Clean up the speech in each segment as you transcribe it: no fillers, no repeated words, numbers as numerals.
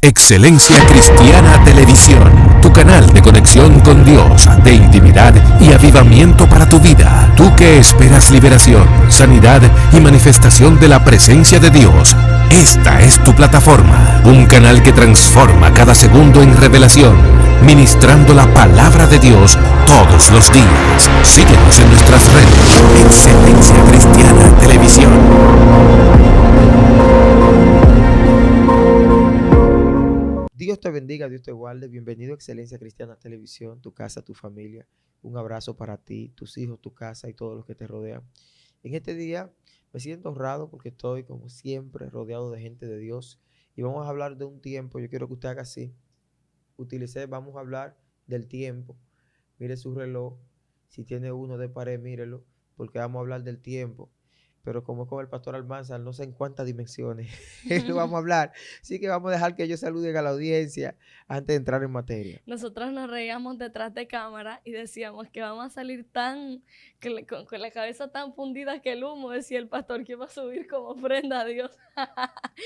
Excelencia Cristiana Televisión, tu canal de conexión con Dios, de intimidad y avivamiento para tu vida. Tú que esperas liberación, sanidad y manifestación de la presencia de Dios, esta es tu plataforma. Un canal que transforma cada segundo en revelación, ministrando la palabra de Dios todos los días. Síguenos en nuestras redes. Excelencia Cristiana Televisión. Dios te bendiga, Dios te guarde. Bienvenido a Excelencia Cristiana Televisión, tu casa, tu familia. Un abrazo para ti, tus hijos, tu casa y todos los que te rodean. En este día me siento honrado porque estoy, como siempre, rodeado de gente de Dios. Y vamos a hablar de un tiempo. Yo quiero que usted haga así. Vamos a hablar del tiempo. Mire su reloj. Si tiene uno de pared, mírelo, porque vamos a hablar del tiempo. Pero como el pastor Almanzar, no sé en cuántas dimensiones lo vamos a hablar. Así que vamos a dejar que ellos saluden a la audiencia antes de entrar en materia. Nosotros nos reíamos detrás de cámara y decíamos que vamos a salir con la cabeza tan fundida que el humo, decía el pastor, que iba a subir como ofrenda a Dios.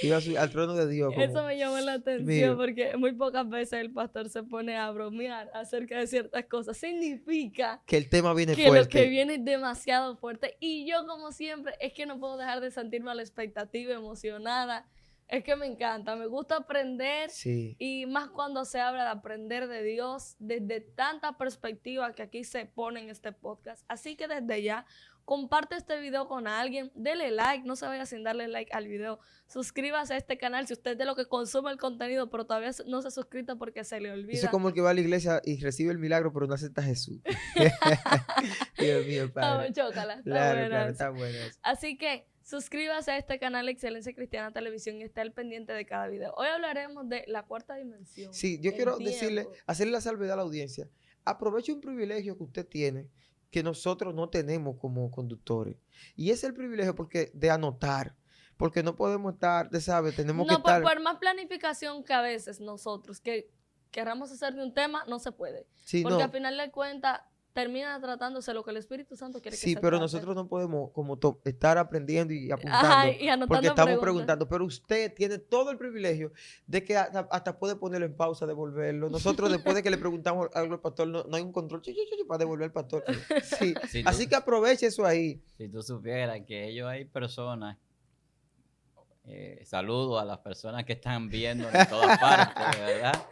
Iba a subir al trono de Dios. Eso me llamó la atención porque muy pocas veces el pastor se pone a bromear acerca de ciertas cosas. Significa que el tema viene que fuerte. Lo que viene es demasiado fuerte. Y yo, como siempre, es que no puedo dejar de sentirme a la expectativa, emocionada. Es que me encanta, me gusta aprender, sí. Y más cuando se habla de aprender de Dios desde tanta perspectiva que aquí se pone en este podcast. Así que desde ya, comparte este video con alguien, dele like, no se vaya sin darle like al video, suscríbase a este canal si usted es de lo que consume el contenido pero todavía no se ha suscrito porque se le olvida. Eso es como el que va a la iglesia y recibe el milagro pero no acepta a Jesús. Dios mío, padre. Chócala, claro, está bueno. Así que suscríbase a este canal Excelencia Cristiana Televisión y esté al pendiente de cada video. Hoy hablaremos de la cuarta dimensión. Sí, yo quiero hacerle la salvedad a la audiencia. Aproveche un privilegio que usted tiene que nosotros no tenemos como conductores. Y es el privilegio de anotar. Porque no podemos estar, ¿sabes? Tenemos que estar... por más planificación que a veces nosotros que queramos hacer de un tema, no se puede. Sí, porque al final de cuentas termina tratándose lo que el Espíritu Santo quiere que se trate. Sí, pero nosotros no podemos estar aprendiendo y apuntando, y anotando porque estamos preguntas. preguntando. Pero usted tiene todo el privilegio de que hasta puede ponerlo en pausa, devolverlo. Nosotros después de que le preguntamos algo al pastor, no hay un control para devolver al pastor. Sí. Así que aproveche eso ahí. Si tú supieras que ellos hay personas, saludo a las personas que están viendo en todas partes, ¿verdad?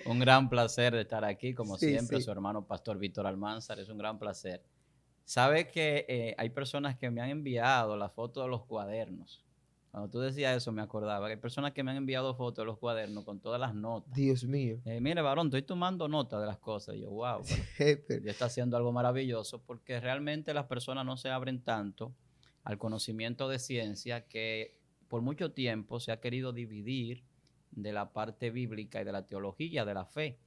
Un gran placer de estar aquí, como siempre, su hermano pastor Víctor Almanzar, es un gran placer. Sabe que hay personas que me han enviado la foto de los cuadernos. Cuando tú decías eso me acordaba que hay personas que me han enviado fotos de los cuadernos con todas las notas. Dios mío. Mire, varón, estoy tomando nota de las cosas. Y yo, wow, ya está haciendo algo maravilloso porque realmente las personas no se abren tanto al conocimiento de ciencia que por mucho tiempo se ha querido dividir de la parte bíblica y de la teología, de la fe.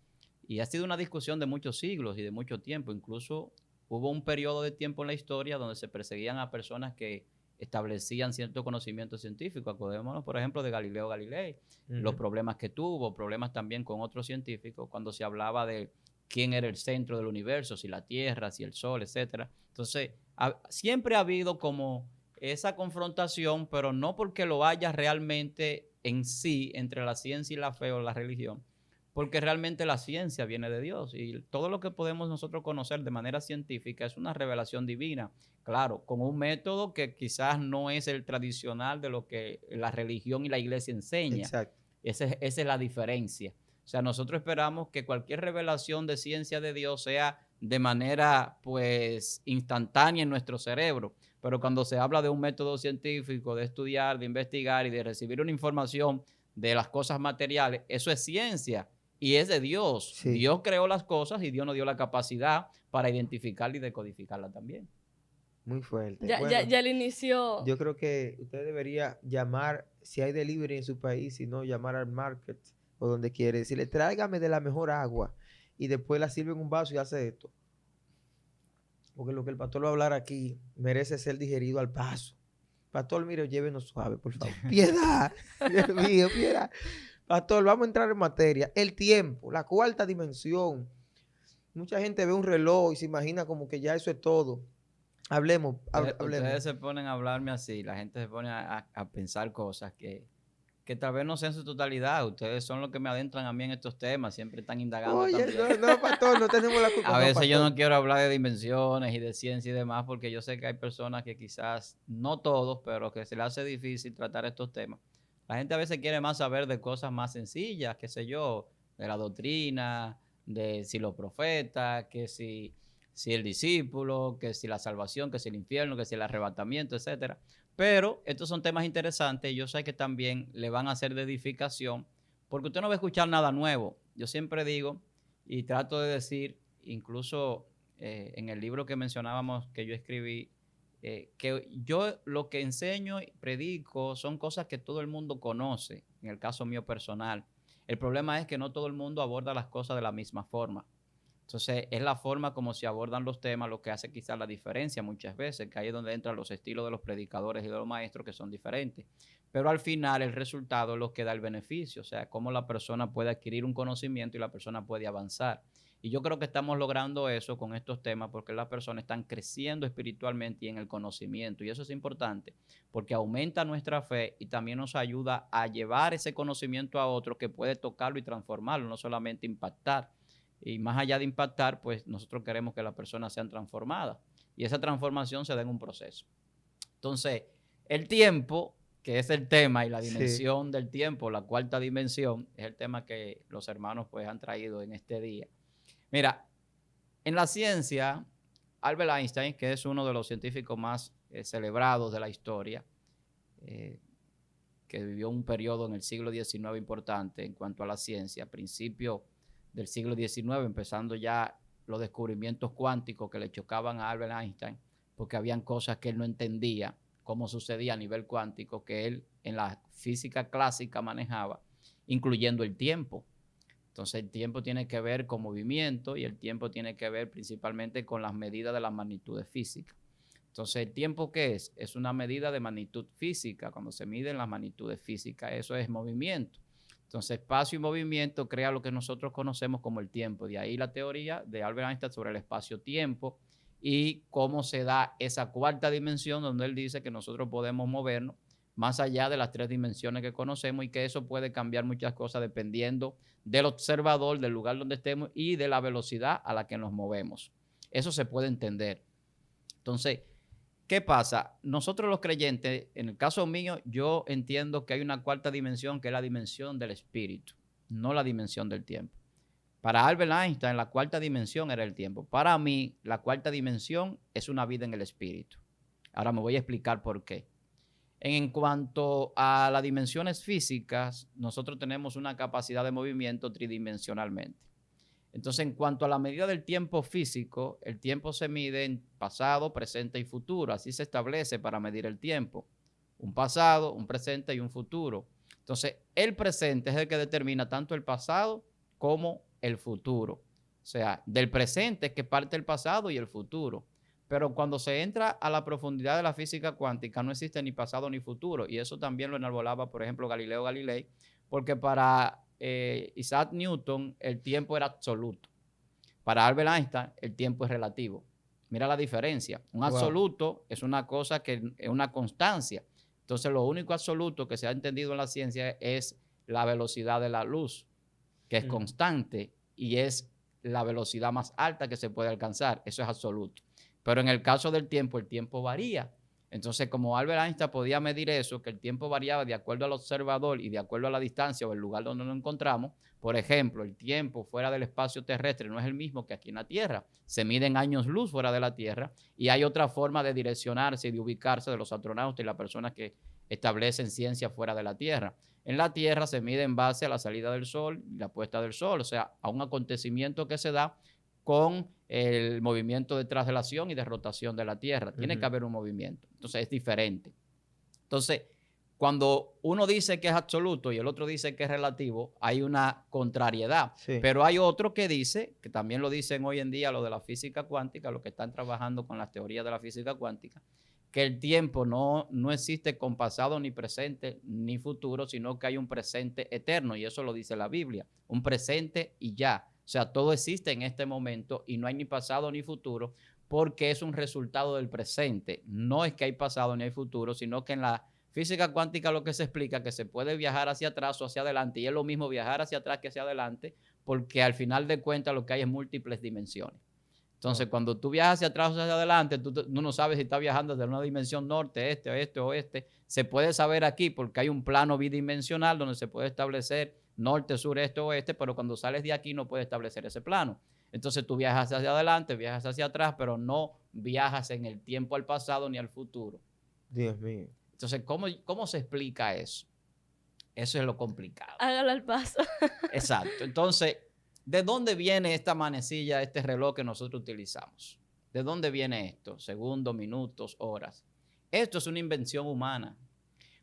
Y ha sido una discusión de muchos siglos y de mucho tiempo. Incluso hubo un periodo de tiempo en la historia donde se perseguían a personas que establecían cierto conocimiento científico. Acordémonos, por ejemplo, de Galileo Galilei, los problemas que tuvo, problemas también con otros científicos, cuando se hablaba de quién era el centro del universo, si la Tierra, si el Sol, etc. Entonces, siempre ha habido como esa confrontación, pero no porque lo haya realmente en sí entre la ciencia y la fe o la religión, porque realmente la ciencia viene de Dios y todo lo que podemos nosotros conocer de manera científica es una revelación divina, claro, con un método que quizás no es el tradicional de lo que la religión y la iglesia enseña. Exacto. Esa es la diferencia. O sea, nosotros esperamos que cualquier revelación de ciencia de Dios sea de manera, pues, instantánea en nuestro cerebro. Pero cuando se habla de un método científico, de estudiar, de investigar y de recibir una información de las cosas materiales, eso es ciencia y es de Dios. Sí. Dios creó las cosas y Dios nos dio la capacidad para identificarla y decodificarla también. Muy fuerte. Ya le inició. Yo creo que usted debería llamar, si hay delivery en su país, si no, llamar al market o donde quiere, decirle, tráigame de la mejor agua y después la sirve en un vaso y hace esto. Porque lo que el pastor va a hablar aquí merece ser digerido al paso. Pastor, mire, llévenos suave, por favor. Piedad, Dios mío, piedad. Pastor, vamos a entrar en materia. El tiempo, la cuarta dimensión. Mucha gente ve un reloj y se imagina como que ya eso es todo. Hablemos. Ustedes se ponen a hablarme así, la gente se pone a pensar cosas que que tal vez no sea en su totalidad. Ustedes son los que me adentran a mí en estos temas, siempre están indagando. Oye, también. no, pastor, no tenemos la culpa. A veces yo no quiero hablar de dimensiones y de ciencia y demás, porque yo sé que hay personas que quizás, no todos, pero que se les hace difícil tratar estos temas. La gente a veces quiere más saber de cosas más sencillas, qué sé yo, de la doctrina, de si los profetas, que si el discípulo, que si la salvación, que si el infierno, que si el arrebatamiento, etcétera. Pero estos son temas interesantes y yo sé que también le van a hacer de edificación, porque usted no va a escuchar nada nuevo. Yo siempre digo y trato de decir, incluso en el libro que mencionábamos que yo escribí, que yo lo que enseño y predico son cosas que todo el mundo conoce, en el caso mío personal. El problema es que no todo el mundo aborda las cosas de la misma forma. Entonces, es la forma como se abordan los temas lo que hace quizás la diferencia muchas veces, que ahí es donde entran los estilos de los predicadores y de los maestros que son diferentes. Pero al final el resultado es lo que da el beneficio, o sea, cómo la persona puede adquirir un conocimiento y la persona puede avanzar. Y yo creo que estamos logrando eso con estos temas porque las personas están creciendo espiritualmente y en el conocimiento. Y eso es importante porque aumenta nuestra fe y también nos ayuda a llevar ese conocimiento a otro que puede tocarlo y transformarlo, no solamente impactar. Y más allá de impactar, pues nosotros queremos que las personas sean transformadas. Y esa transformación se da en un proceso. Entonces, el tiempo, que es el tema, y la dimensión del tiempo, la cuarta dimensión, es el tema que los hermanos pues han traído en este día. Mira, en la ciencia, Albert Einstein, que es uno de los científicos más celebrados de la historia, que vivió un periodo en el siglo XIX importante en cuanto a la ciencia, a principios del siglo XIX, empezando ya los descubrimientos cuánticos que le chocaban a Albert Einstein, porque habían cosas que él no entendía, cómo sucedía a nivel cuántico, que él en la física clásica manejaba, incluyendo el tiempo. Entonces el tiempo tiene que ver con movimiento y el tiempo tiene que ver principalmente con las medidas de las magnitudes físicas. Entonces, ¿el tiempo qué es? Es una medida de magnitud física. Cuando se miden las magnitudes físicas, eso es movimiento. Entonces, espacio y movimiento crea lo que nosotros conocemos como el tiempo. De ahí la teoría de Albert Einstein sobre el espacio-tiempo y cómo se da esa cuarta dimensión donde él dice que nosotros podemos movernos más allá de las tres dimensiones que conocemos y que eso puede cambiar muchas cosas dependiendo del observador, del lugar donde estemos y de la velocidad a la que nos movemos. Eso se puede entender. Entonces, ¿qué pasa? Nosotros los creyentes, en el caso mío, yo entiendo que hay una cuarta dimensión que es la dimensión del espíritu, no la dimensión del tiempo. Para Albert Einstein, la cuarta dimensión era el tiempo. Para mí, la cuarta dimensión es una vida en el espíritu. Ahora me voy a explicar por qué. En cuanto a las dimensiones físicas, nosotros tenemos una capacidad de movimiento tridimensionalmente. Entonces, en cuanto a la medida del tiempo físico, el tiempo se mide en pasado, presente y futuro. Así se establece para medir el tiempo. Un pasado, un presente y un futuro. Entonces, el presente es el que determina tanto el pasado como el futuro. O sea, del presente es que parte el pasado y el futuro. Pero cuando se entra a la profundidad de la física cuántica, no existe ni pasado ni futuro. Y eso también lo enarbolaba, por ejemplo, Galileo Galilei, porque para Isaac Newton el tiempo era absoluto. Para Albert Einstein el tiempo es relativo. Mira la diferencia. Un absoluto es una cosa que es una constancia. Entonces lo único absoluto que se ha entendido en la ciencia es la velocidad de la luz, que es constante y es la velocidad más alta que se puede alcanzar. Eso es absoluto. Pero en el caso del tiempo, el tiempo varía. Entonces, como Albert Einstein podía medir eso, que el tiempo variaba de acuerdo al observador y de acuerdo a la distancia o el lugar donde nos encontramos, por ejemplo, el tiempo fuera del espacio terrestre no es el mismo que aquí en la Tierra. Se miden años luz fuera de la Tierra y hay otra forma de direccionarse y de ubicarse de los astronautas y las personas que establecen ciencia fuera de la Tierra. En la Tierra se mide en base a la salida del sol y la puesta del sol, o sea, a un acontecimiento que se da con el movimiento de traslación y de rotación de la Tierra. Tiene que haber un movimiento. Entonces es diferente. Entonces, cuando uno dice que es absoluto y el otro dice que es relativo, hay una contrariedad. Sí. Pero hay otro que dice, que también lo dicen hoy en día lo de la física cuántica, los que están trabajando con las teorías de la física cuántica, que el tiempo no existe con pasado, ni presente, ni futuro, sino que hay un presente eterno. Y eso lo dice la Biblia. Un presente y ya. O sea, todo existe en este momento y no hay ni pasado ni futuro porque es un resultado del presente. No es que hay pasado ni hay futuro, sino que en la Física cuántica lo que se explica que se puede viajar hacia atrás o hacia adelante, y es lo mismo viajar hacia atrás que hacia adelante, porque al final de cuentas lo que hay es múltiples dimensiones. Entonces, cuando tú viajas hacia atrás o hacia adelante, tú no sabes si estás viajando desde una dimensión norte, este, oeste, oeste. Se puede saber aquí porque hay un plano bidimensional donde se puede establecer norte, sur, este, oeste, pero cuando sales de aquí no puedes establecer ese plano. Entonces tú viajas hacia adelante, viajas hacia atrás, pero no viajas en el tiempo al pasado ni al futuro. Dios mío. Entonces, ¿cómo se explica eso? Eso es lo complicado. Hágalo al paso. Exacto. Entonces, ¿de dónde viene esta manecilla, este reloj que nosotros utilizamos? ¿De dónde viene esto? Segundos, minutos, horas. Esto es una invención humana.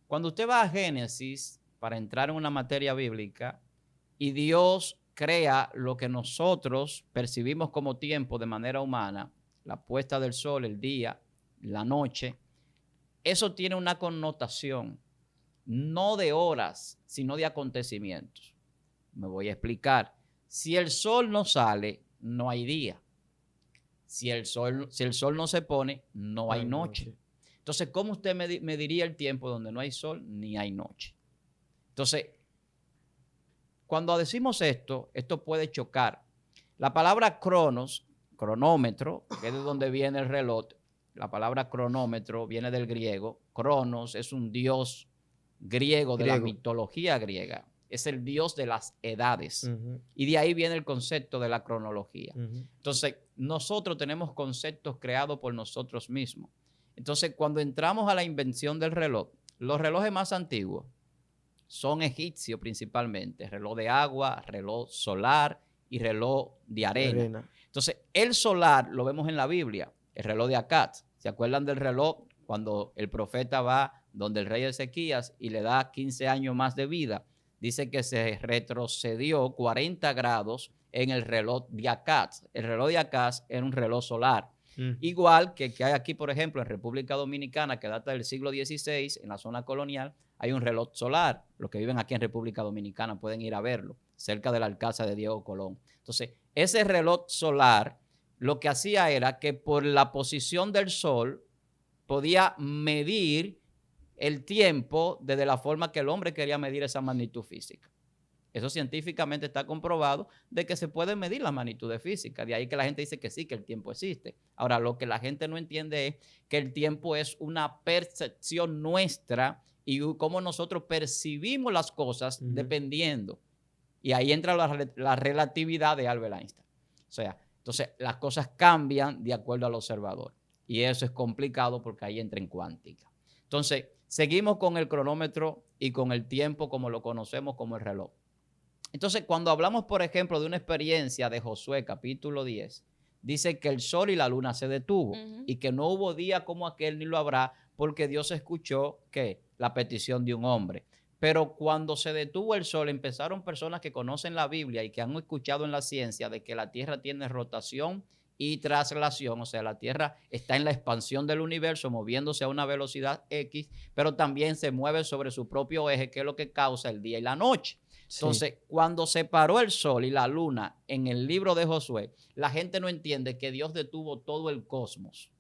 Cuando usted va a Génesis para entrar en una materia bíblica y Dios crea lo que nosotros percibimos como tiempo de manera humana, la puesta del sol, el día, la noche, eso tiene una connotación no de horas, sino de acontecimientos. Me voy a explicar. Si el sol no sale, no hay día. Si el sol no se pone, no hay noche. Entonces, ¿cómo usted mediría el tiempo donde no hay sol ni hay noche? Entonces, cuando decimos esto puede chocar. La palabra cronos, cronómetro, que es de donde viene el reloj, la palabra cronómetro viene del griego. Cronos es un dios griego de la mitología griega. Es el dios de las edades. Y de ahí viene el concepto de la cronología. Entonces, nosotros tenemos conceptos creados por nosotros mismos. Entonces, cuando entramos a la invención del reloj, los relojes más antiguos son egipcios principalmente. Reloj de agua, reloj solar y reloj de arena. Entonces, el solar lo vemos en la Biblia, el reloj de Akkad. ¿Se acuerdan del reloj cuando el profeta va donde el rey Ezequías y le da 15 años más de vida? Dice que se retrocedió 40 grados en el reloj de Akkad. El reloj de Akkad era un reloj solar. Igual que hay aquí, por ejemplo, en República Dominicana, que data del siglo XVI, en la zona colonial, hay un reloj solar. Los que viven aquí en República Dominicana pueden ir a verlo, cerca del Alcázar de Diego Colón. Entonces, ese reloj solar lo que hacía era que por la posición del sol podía medir el tiempo desde la forma que el hombre quería medir esa magnitud física. Eso científicamente está comprobado de que se puede medir la magnitud física. De ahí que la gente dice que sí, que el tiempo existe. Ahora, lo que la gente no entiende es que el tiempo es una percepción nuestra y cómo nosotros percibimos las cosas dependiendo. Y ahí entra la relatividad de Albert Einstein. O sea, entonces las cosas cambian de acuerdo al observador. Y eso es complicado porque ahí entra en cuántica. Entonces, seguimos con el cronómetro y con el tiempo como lo conocemos como el reloj. Entonces, cuando hablamos, por ejemplo, de una experiencia de Josué, capítulo 10, dice que el sol y la luna se detuvo y que no hubo día como aquel ni lo habrá porque Dios escuchó ¿qué? La petición de un hombre. Pero cuando se detuvo el sol, empezaron personas que conocen la Biblia y que han escuchado en la ciencia de que la Tierra tiene rotación y traslación, o sea, la Tierra está en la expansión del universo moviéndose a una velocidad X, pero también se mueve sobre su propio eje, que es lo que causa el día y la noche. Entonces, cuando se paró el sol y la luna en el libro de Josué, la gente no entiende que Dios detuvo todo el cosmos.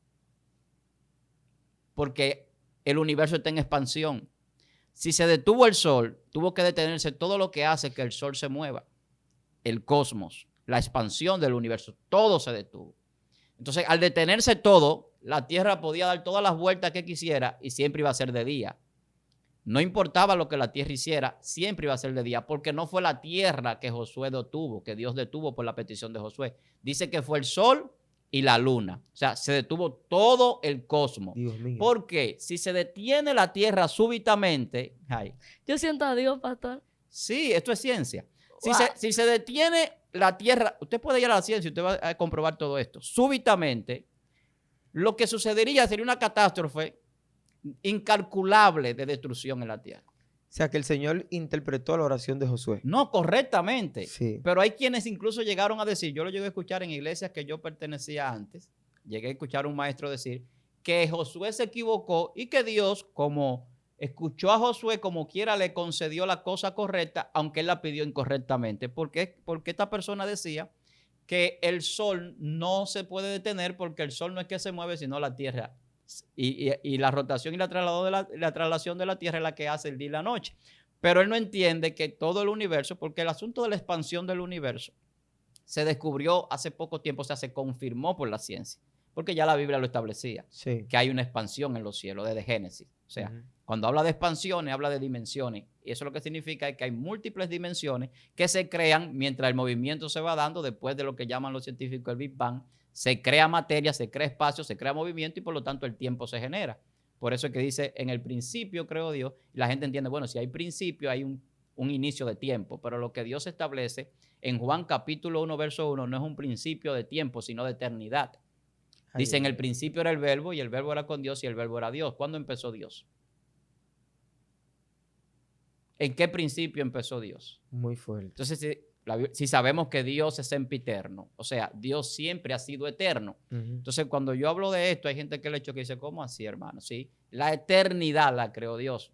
Porque el universo está en expansión. Si se detuvo el sol, tuvo que detenerse todo lo que hace que el sol se mueva. El cosmos, la expansión del universo, todo se detuvo. Entonces, al detenerse todo, la Tierra podía dar todas las vueltas que quisiera y siempre iba a ser de día. No importaba lo que la Tierra hiciera, siempre iba a ser de día, porque no fue la Tierra que Josué detuvo, que Dios detuvo por la petición de Josué. Dice que fue el sol y la luna. O sea, se detuvo todo el cosmos. Dios mío. Porque si se detiene la Tierra súbitamente... Ay, yo siento a Dios, pastor. Sí, esto es ciencia. Wow. Si se detiene la Tierra, usted puede ir a la ciencia y usted va a comprobar todo esto. Súbitamente, lo que sucedería sería una catástrofe incalculable de destrucción en la Tierra. O sea, que el Señor interpretó la oración de Josué. No, correctamente. Sí. Pero hay quienes incluso llegaron a decir, yo lo llegué a escuchar en iglesias que yo pertenecía antes, llegué a escuchar a un maestro decir que Josué se equivocó y que Dios, como escuchó a Josué, como quiera le concedió la cosa correcta, aunque él la pidió incorrectamente. Porque esta persona decía que el sol no se puede detener porque el sol no es que se mueve, sino la Tierra Y la rotación y la traslación de la Tierra es la que hace el día y la noche. Pero él no entiende que todo el universo, porque el asunto de la expansión del universo se descubrió hace poco tiempo, o sea, se confirmó por la ciencia, porque ya la Biblia lo establecía, que hay una expansión en los cielos desde Génesis. O sea, cuando habla de expansiones, habla de dimensiones. Y eso lo que significa es que hay múltiples dimensiones que se crean mientras el movimiento se va dando, después de lo que llaman los científicos el Big Bang. Se crea materia, se crea espacio, se crea movimiento y por lo tanto el tiempo se genera. Por eso es que dice, en el principio creó Dios. Y la gente entiende, bueno, si hay principio, hay un inicio de tiempo. Pero lo que Dios establece en Juan capítulo 1, verso 1, no es un principio de tiempo, sino de eternidad. Dice, en el principio era el verbo y el verbo era con Dios y el verbo era Dios. ¿Cuándo empezó Dios? ¿En qué principio empezó Dios? Muy fuerte. Entonces, si sabemos que Dios es sempiterno, o sea, Dios siempre ha sido eterno. Entonces, cuando yo hablo de esto, hay gente que le echo que dice, ¿cómo así, hermano? Sí, la eternidad la creó Dios.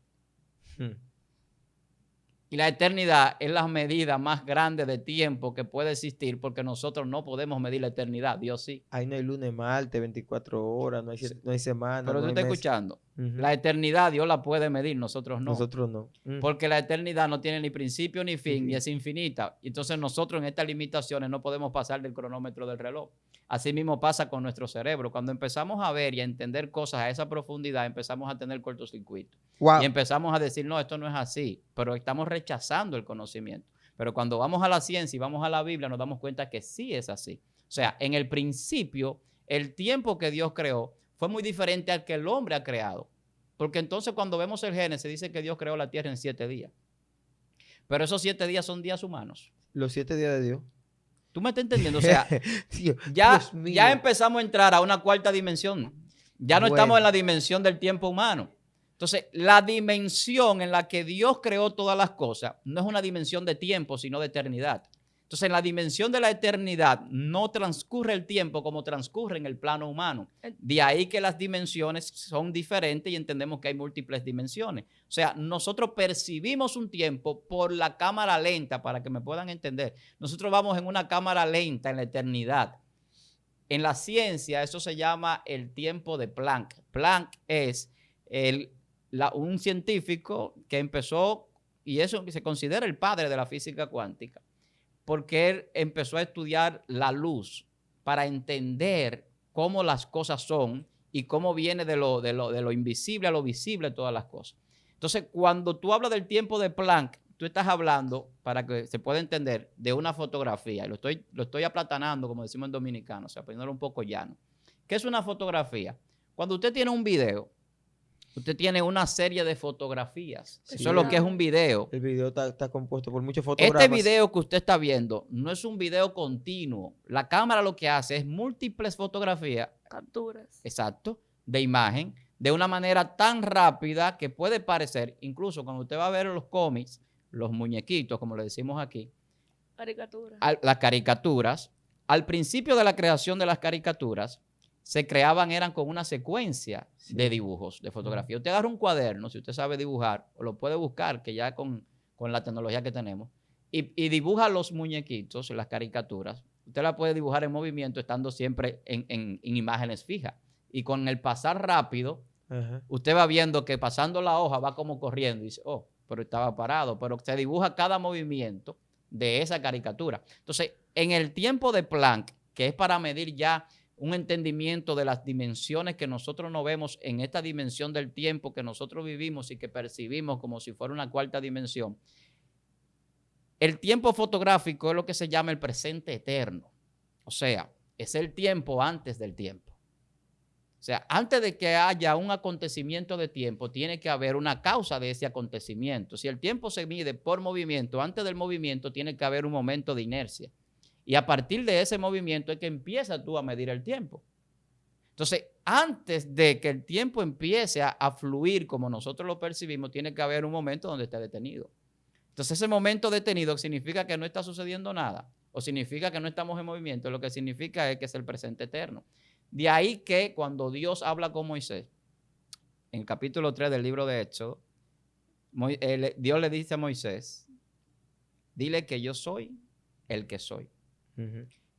Y la eternidad es la medida más grande de tiempo que puede existir, porque nosotros no podemos medir la eternidad, Dios sí. Ahí no hay lunes, martes, 24 horas, no hay semana. Pero tú estás escuchando. La eternidad Dios la puede medir, nosotros no. Nosotros no. Porque la eternidad no tiene ni principio ni fin, y es infinita. Entonces nosotros en estas limitaciones no podemos pasar del cronómetro del reloj. Así mismo pasa con nuestro cerebro. Cuando empezamos a ver y a entender cosas a esa profundidad, empezamos a tener cortocircuito. Wow. Y empezamos a decir, no, esto no es así, pero estamos rechazando el conocimiento. Pero cuando vamos a la ciencia y vamos a la Biblia, nos damos cuenta que sí es así. O sea, en el principio, el tiempo que Dios creó fue muy diferente al que el hombre ha creado. Porque entonces cuando vemos el Génesis, dice que Dios creó la tierra en 7 días. Pero esos 7 días son días humanos. Los 7 días de Dios. ¿Tú me estás entendiendo? O sea, ya empezamos a entrar a una cuarta dimensión. Ya no estamos en la dimensión del tiempo humano. Entonces, la dimensión en la que Dios creó todas las cosas no es una dimensión de tiempo, sino de eternidad. Entonces, en la dimensión de la eternidad no transcurre el tiempo como transcurre en el plano humano. De ahí que las dimensiones son diferentes y entendemos que hay múltiples dimensiones. O sea, nosotros percibimos un tiempo por la cámara lenta, para que me puedan entender. Nosotros vamos en una cámara lenta en la eternidad. En la ciencia eso se llama el tiempo de Planck. Planck es un científico que empezó, y eso se considera el padre de la física cuántica, porque él empezó a estudiar la luz para entender cómo las cosas son y cómo viene de lo invisible a lo visible todas las cosas. Entonces, cuando tú hablas del tiempo de Planck, tú estás hablando, para que se pueda entender, de una fotografía. Lo estoy aplatanando, como decimos en dominicano, o sea, poniéndolo un poco llano. ¿Qué es una fotografía? Cuando usted tiene un video, usted tiene una serie de fotografías. Sí, eso es lo que es un video. El video está compuesto por muchos fotogramas. Este video que usted está viendo no es un video continuo. La cámara lo que hace es múltiples fotografías. Capturas. Exacto. De imagen. De una manera tan rápida que puede parecer, incluso cuando usted va a ver los cómics, los muñequitos, como le decimos aquí. Caricaturas. Las caricaturas. Al principio de la creación de las caricaturas, se creaban, eran con una secuencia de dibujos, de fotografía. Usted agarra un cuaderno, si usted sabe dibujar, o lo puede buscar, que ya con la tecnología que tenemos, y dibuja los muñequitos, las caricaturas. Usted la puede dibujar en movimiento, estando siempre en imágenes fijas. Y con el pasar rápido, usted va viendo que pasando la hoja va como corriendo, y dice, oh, pero estaba parado. Pero se dibuja cada movimiento de esa caricatura. Entonces, en el tiempo de Planck, que es para medir ya un entendimiento de las dimensiones que nosotros no vemos en esta dimensión del tiempo que nosotros vivimos y que percibimos como si fuera una cuarta dimensión. El tiempo fotográfico es lo que se llama el presente eterno. O sea, es el tiempo antes del tiempo. O sea, antes de que haya un acontecimiento de tiempo, tiene que haber una causa de ese acontecimiento. Si el tiempo se mide por movimiento, antes del movimiento tiene que haber un momento de inercia. Y a partir de ese movimiento es que empiezas tú a medir el tiempo. Entonces, antes de que el tiempo empiece a fluir como nosotros lo percibimos, tiene que haber un momento donde esté detenido. Entonces, ese momento detenido significa que no está sucediendo nada, o significa que no estamos en movimiento. Lo que significa es que es el presente eterno. De ahí que cuando Dios habla con Moisés, en el capítulo 3 del libro de Éxodo, Dios le dice a Moisés, dile que yo soy el que soy.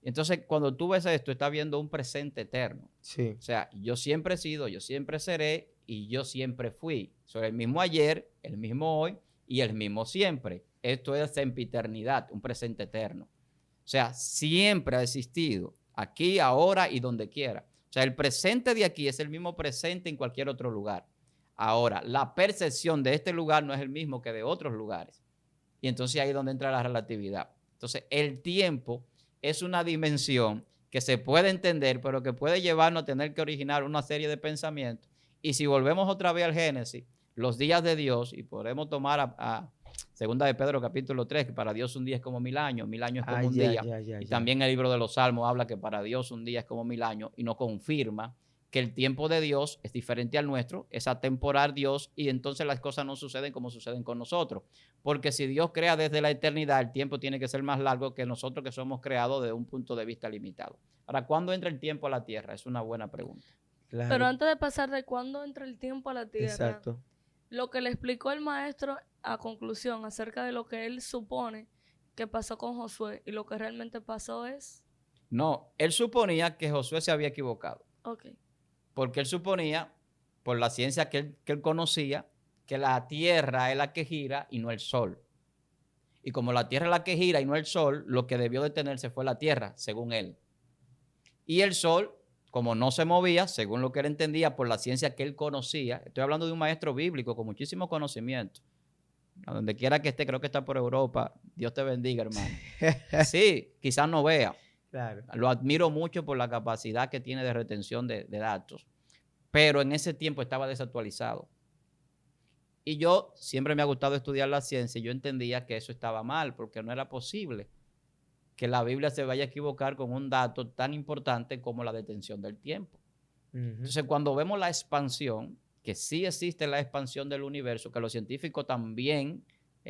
Entonces, cuando tú ves esto, estás viendo un presente eterno. Sí. O sea, yo siempre he sido, yo siempre seré y yo siempre fui. Soy el mismo ayer, el mismo hoy y el mismo siempre. Esto es sempiternidad, un presente eterno. O sea, siempre ha existido, aquí, ahora y donde quiera. O sea, el presente de aquí es el mismo presente en cualquier otro lugar. Ahora, la percepción de este lugar no es el mismo que de otros lugares. Y entonces ahí es donde entra la relatividad. Entonces, el tiempo es una dimensión que se puede entender, pero que puede llevarnos a tener que originar una serie de pensamientos. Y si volvemos otra vez al Génesis, los días de Dios, y podemos tomar a Segunda de Pedro capítulo 3, que para Dios un día es como 1000 años es como un día. Y también el libro de los Salmos habla que para Dios un día es como 1000 años y nos confirma que el tiempo de Dios es diferente al nuestro, es atemporal Dios, y entonces las cosas no suceden como suceden con nosotros. Porque si Dios crea desde la eternidad, el tiempo tiene que ser más largo que nosotros que somos creados desde un punto de vista limitado. Ahora, ¿cuándo entra el tiempo a la tierra? Es una buena pregunta. Claro. Pero antes de pasar de cuándo entra el tiempo a la tierra, Exacto. Lo que le explicó el maestro a conclusión acerca de lo que él supone que pasó con Josué y lo que realmente pasó es... No, él suponía que Josué se había equivocado. Ok. Porque él suponía, por la ciencia que él conocía, que la tierra es la que gira y no el sol. Y como la tierra es la que gira y no el sol, lo que debió detenerse fue la tierra, según él. Y el sol, como no se movía, según lo que él entendía, por la ciencia que él conocía, estoy hablando de un maestro bíblico con muchísimo conocimiento. A donde quiera que esté, creo que está por Europa. Dios te bendiga, hermano. Sí, quizás no vea. Claro. Lo admiro mucho por la capacidad que tiene de retención de datos. Pero en ese tiempo estaba desactualizado. Y yo siempre me ha gustado estudiar la ciencia y yo entendía que eso estaba mal porque no era posible que la Biblia se vaya a equivocar con un dato tan importante como la detención del tiempo. Entonces, cuando vemos la expansión, que sí existe la expansión del universo, que los científicos también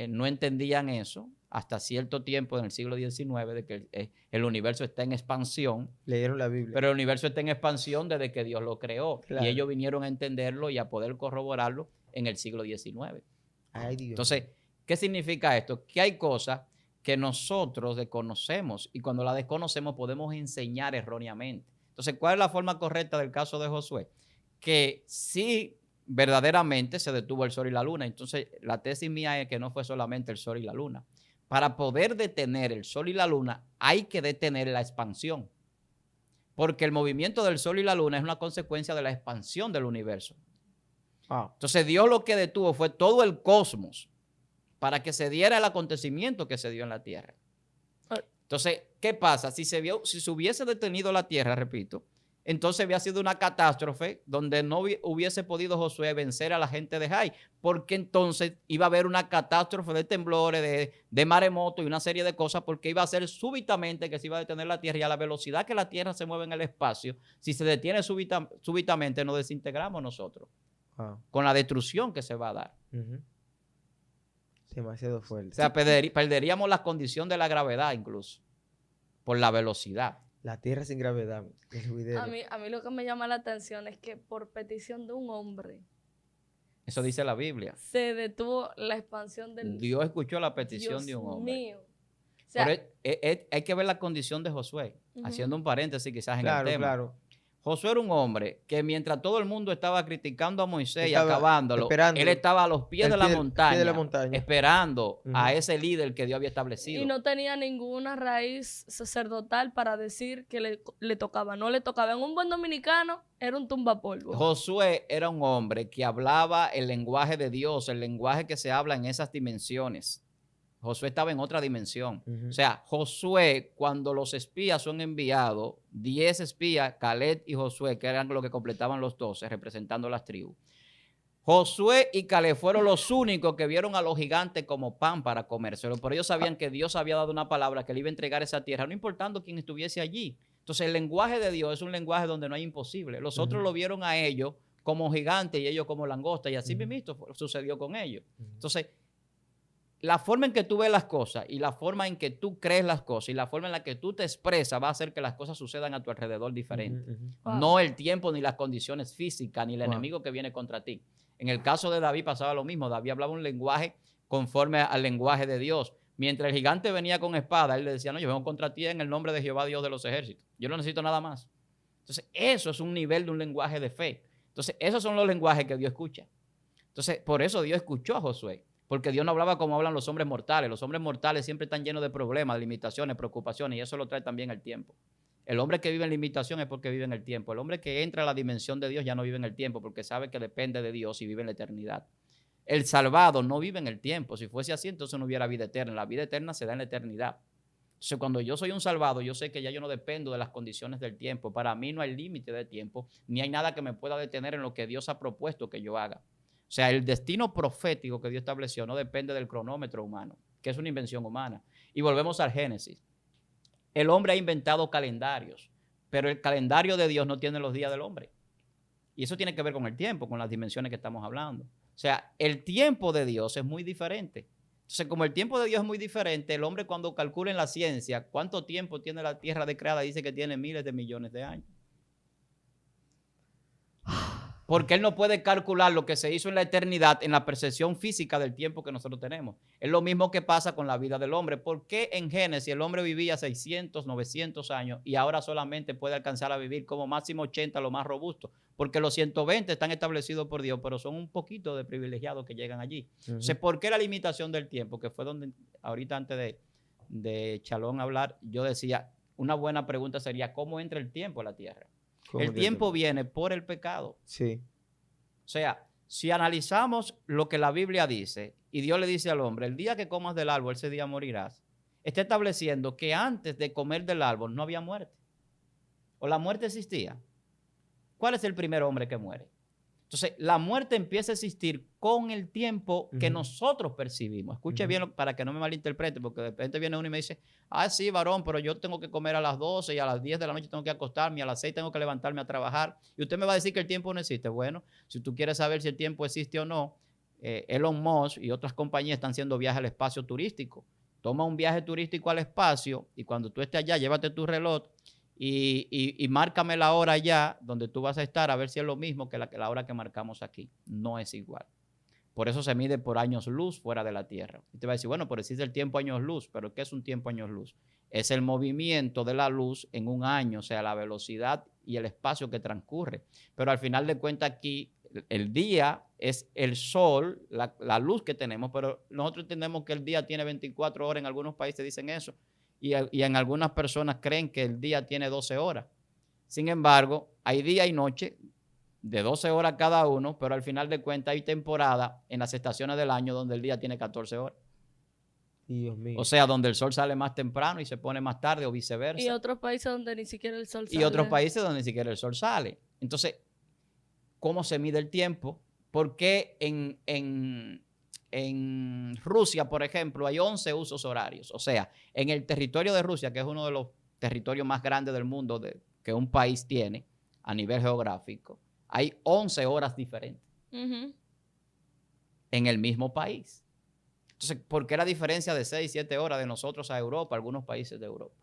no entendían eso hasta cierto tiempo en el siglo XIX, de que el universo está en expansión. Leyeron la Biblia. Pero el universo está en expansión desde que Dios lo creó. Claro. Y ellos vinieron a entenderlo y a poder corroborarlo en el siglo XIX. Ay, Dios. Entonces, ¿qué significa esto? Que hay cosas que nosotros desconocemos y cuando las desconocemos podemos enseñar erróneamente. Entonces, ¿cuál es la forma correcta del caso de Josué? Que sí, verdaderamente se detuvo el sol y la luna. Entonces, la tesis mía es que no fue solamente el sol y la luna. Para poder detener el sol y la luna, hay que detener la expansión. Porque el movimiento del sol y la luna es una consecuencia de la expansión del universo. Entonces, Dios lo que detuvo fue todo el cosmos para que se diera el acontecimiento que se dio en la Tierra. Entonces, ¿qué pasa? Si se hubiese detenido la Tierra, repito, entonces había sido una catástrofe donde no hubiese podido Josué vencer a la gente de Jai, porque entonces iba a haber una catástrofe de temblores, de maremotos y una serie de cosas, porque iba a ser súbitamente que se iba a detener la Tierra y a la velocidad que la Tierra se mueve en el espacio, si se detiene súbitamente nos desintegramos nosotros, con la destrucción que se va a dar. Demasiado fuerte. O sea, perderíamos la condición de la gravedad incluso, por la velocidad. La Tierra sin gravedad. A mí lo que me llama la atención es que por petición de un hombre. Eso dice la Biblia. Se detuvo la expansión del... Dios escuchó la petición de un hombre. Dios mío. O sea, pero hay que ver la condición de Josué. Haciendo un paréntesis quizás en el tema. Claro. Josué era un hombre que mientras todo el mundo estaba criticando a Moisés y acabándolo, él estaba a los pies de la montaña, esperando a ese líder que Dios había establecido. Y no tenía ninguna raíz sacerdotal para decir que le tocaba. No le tocaba. En un buen dominicano era un tumbapolvo. Josué era un hombre que hablaba el lenguaje de Dios, el lenguaje que se habla en esas dimensiones. Josué estaba en otra dimensión. O sea, Josué, cuando los espías son enviados, 10 espías, Caleb y Josué, que eran los que completaban los 12, representando las tribus. Josué y Caleb fueron los únicos que vieron a los gigantes como pan para comérselo. Pero ellos sabían que Dios había dado una palabra que le iba a entregar esa tierra, no importando quién estuviese allí. Entonces, el lenguaje de Dios es un lenguaje donde no hay imposible. Los otros lo vieron a ellos como gigantes y ellos como langostas, y así mismo sucedió con ellos. Entonces, la forma en que tú ves las cosas y la forma en que tú crees las cosas y la forma en la que tú te expresas va a hacer que las cosas sucedan a tu alrededor diferente. No el tiempo ni las condiciones físicas ni el enemigo que viene contra ti. En el caso de David pasaba lo mismo. David hablaba un lenguaje conforme al lenguaje de Dios. Mientras el gigante venía con espada, él le decía, no, yo vengo contra ti en el nombre de Jehová, Dios de los ejércitos. Yo no necesito nada más. Entonces, eso es un nivel de un lenguaje de fe. Entonces, esos son los lenguajes que Dios escucha. Entonces, por eso Dios escuchó a Josué. Porque Dios no hablaba como hablan los hombres mortales. Los hombres mortales siempre están llenos de problemas, de limitaciones, preocupaciones, y eso lo trae también el tiempo. El hombre que vive en limitación es porque vive en el tiempo. El hombre que entra a la dimensión de Dios ya no vive en el tiempo porque sabe que depende de Dios y vive en la eternidad. El salvado no vive en el tiempo. Si fuese así, entonces no hubiera vida eterna. La vida eterna se da en la eternidad. Entonces, cuando yo soy un salvado, yo sé que ya yo no dependo de las condiciones del tiempo. Para mí no hay límite de tiempo, ni hay nada que me pueda detener en lo que Dios ha propuesto que yo haga. O sea, el destino profético que Dios estableció no depende del cronómetro humano, que es una invención humana. Y volvemos al Génesis. El hombre ha inventado calendarios, pero el calendario de Dios no tiene los días del hombre. Y eso tiene que ver con el tiempo, con las dimensiones que estamos hablando. O sea, el tiempo de Dios es muy diferente. Entonces, como el tiempo de Dios es muy diferente, el hombre cuando calcula en la ciencia cuánto tiempo tiene la tierra de creada, dice que tiene miles de millones de años. Porque él no puede calcular lo que se hizo en la eternidad en la percepción física del tiempo que nosotros tenemos. Es lo mismo que pasa con la vida del hombre. ¿Por qué en Génesis el hombre vivía 600, 900 años y ahora solamente puede alcanzar a vivir como máximo 80, lo más robusto? Porque los 120 están establecidos por Dios, pero son un poquito de privilegiados que llegan allí. Entonces, ¿por qué la limitación del tiempo? Que fue donde ahorita antes de Chalón hablar, yo decía, una buena pregunta sería, ¿cómo entra el tiempo a la tierra? El tiempo viene por el pecado. Sí. O sea, si analizamos lo que la Biblia dice y Dios le dice al hombre, el día que comas del árbol, ese día morirás, está estableciendo que antes de comer del árbol no había muerte. ¿O la muerte existía? ¿Cuál es el primer hombre que muere? Entonces, la muerte empieza a existir con el tiempo que nosotros percibimos. Escuche bien para que no me malinterprete, porque de repente viene uno y me dice, sí, varón, pero yo tengo que comer a las 12 y a las 10 de la noche tengo que acostarme y a las 6 tengo que levantarme a trabajar. Y usted me va a decir que el tiempo no existe. Bueno, si tú quieres saber si el tiempo existe o no, Elon Musk y otras compañías están haciendo viajes al espacio turístico. Toma un viaje turístico al espacio y cuando tú estés allá, llévate tu reloj y márcame la hora allá donde tú vas a estar a ver si es lo mismo que la hora que marcamos aquí. No es igual. Por eso se mide por años luz fuera de la Tierra. Y te va a decir, bueno, pero existe el tiempo años luz. ¿Pero qué es un tiempo años luz? Es el movimiento de la luz en un año, o sea, la velocidad y el espacio que transcurre. Pero al final de cuentas aquí, el día es el sol, la luz que tenemos, pero nosotros entendemos que el día tiene 24 horas. En algunos países dicen eso. Y en algunas personas creen que el día tiene 12 horas. Sin embargo, hay día y noche de 12 horas cada uno, pero al final de cuentas hay temporada en las estaciones del año donde el día tiene 14 horas. Dios mío. O sea, donde el sol sale más temprano y se pone más tarde o viceversa. Y otros países donde ni siquiera el sol sale. Y otros países donde ni siquiera el sol sale. Entonces, ¿cómo se mide el tiempo? ¿Por qué en Rusia, por ejemplo, hay 11 usos horarios? O sea, en el territorio de Rusia, que es uno de los territorios más grandes del mundo que un país tiene a nivel geográfico, hay 11 horas diferentes en el mismo país. Entonces, ¿por qué la diferencia de 6, 7 horas de nosotros a Europa, algunos países de Europa?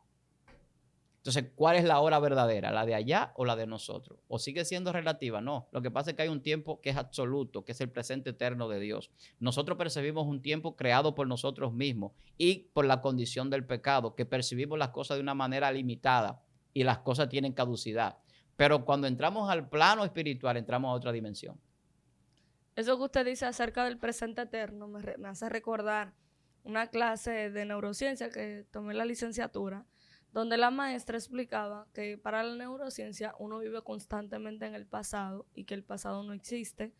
Entonces, ¿cuál es la hora verdadera? ¿La de allá o la de nosotros? ¿O sigue siendo relativa? No. Lo que pasa es que hay un tiempo que es absoluto, que es el presente eterno de Dios. Nosotros percibimos un tiempo creado por nosotros mismos y por la condición del pecado, que percibimos las cosas de una manera limitada y las cosas tienen caducidad. Pero cuando entramos al plano espiritual, entramos a otra dimensión. Eso que usted dice acerca del presente eterno me hace recordar una clase de neurociencia que tomé en la licenciatura, donde la maestra explicaba que para la neurociencia uno vive constantemente en el pasado y que el pasado no existe,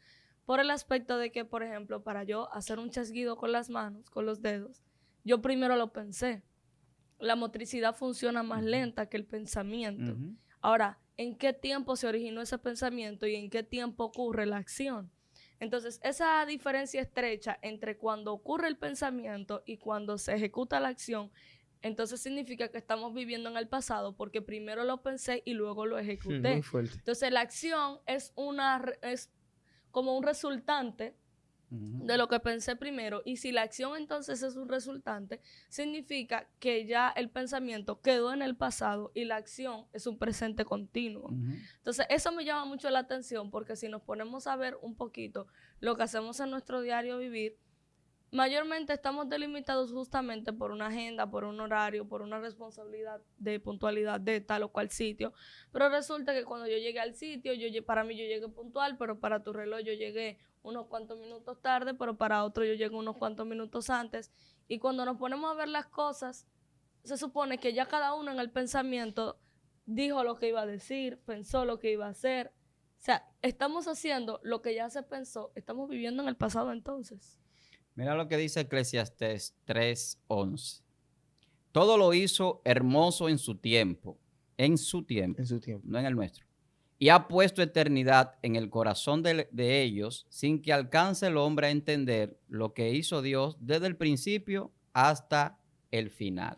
por el aspecto de que, por ejemplo, para yo hacer un chasquido con las manos, con los dedos, yo primero lo pensé. La motricidad funciona más lenta que el pensamiento. Ahora, ¿en qué tiempo se originó ese pensamiento y en qué tiempo ocurre la acción? Entonces, esa diferencia estrecha entre cuando ocurre el pensamiento y cuando se ejecuta la acción, entonces significa que estamos viviendo en el pasado porque primero lo pensé y luego lo ejecuté. Muy fuerte. Entonces, la acción es como un resultante de lo que pensé primero. Y si la acción entonces es un resultante, significa que ya el pensamiento quedó en el pasado y la acción es un presente continuo. Entonces, eso me llama mucho la atención porque si nos ponemos a ver un poquito lo que hacemos en nuestro diario vivir, mayormente estamos delimitados justamente por una agenda, por un horario, por una responsabilidad de puntualidad de tal o cual sitio. Pero resulta que cuando yo llegué al sitio, para mí yo llegué puntual, pero para tu reloj yo llegué unos cuantos minutos tarde, pero para otro yo llegué unos cuantos minutos antes. Y cuando nos ponemos a ver las cosas, se supone que ya cada uno en el pensamiento dijo lo que iba a decir, pensó lo que iba a hacer. O sea, estamos haciendo lo que ya se pensó, estamos viviendo en el pasado entonces. Mira lo que dice Eclesiastés 3:11. Todo lo hizo hermoso en su tiempo, no en el nuestro. Y ha puesto eternidad en el corazón de ellos, sin que alcance el hombre a entender lo que hizo Dios desde el principio hasta el final.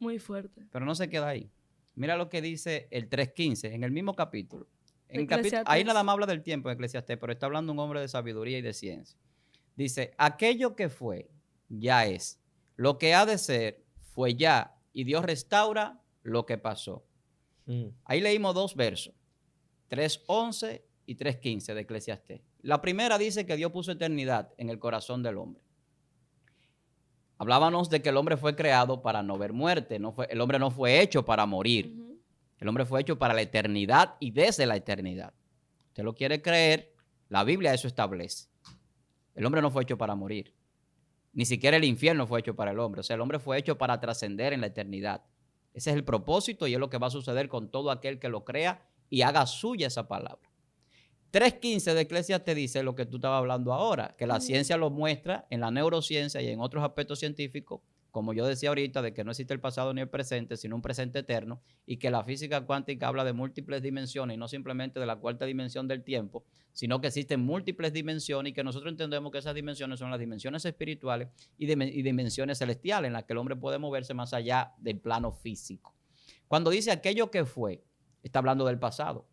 Muy fuerte. Pero no se queda ahí. Mira lo que dice el 3:15, en el mismo capítulo. Eclesiastés. Ahí nada más habla del tiempo en Eclesiastés, pero está hablando un hombre de sabiduría y de ciencia. Dice, aquello que fue, ya es. Lo que ha de ser, fue ya. Y Dios restaura lo que pasó. Ahí leímos dos versos, 3:11 y 3:15 de Eclesiastés. La primera dice que Dios puso eternidad en el corazón del hombre. Hablábamos de que el hombre fue creado para no ver muerte. El hombre no fue hecho para morir. El hombre fue hecho para la eternidad y desde la eternidad. Usted lo quiere creer, la Biblia eso establece. El hombre no fue hecho para morir. Ni siquiera el infierno fue hecho para el hombre. O sea, el hombre fue hecho para trascender en la eternidad. Ese es el propósito y es lo que va a suceder con todo aquel que lo crea y haga suya esa palabra. 3:15 de Eclesiastés dice lo que tú estabas hablando ahora, que la ciencia lo muestra en la neurociencia y en otros aspectos científicos, como yo decía ahorita, de que no existe el pasado ni el presente, sino un presente eterno, y que la física cuántica habla de múltiples dimensiones y no simplemente de la cuarta dimensión del tiempo, sino que existen múltiples dimensiones y que nosotros entendemos que esas dimensiones son las dimensiones espirituales y dimensiones celestiales en las que el hombre puede moverse más allá del plano físico. Cuando dice aquello que fue, está hablando del pasado,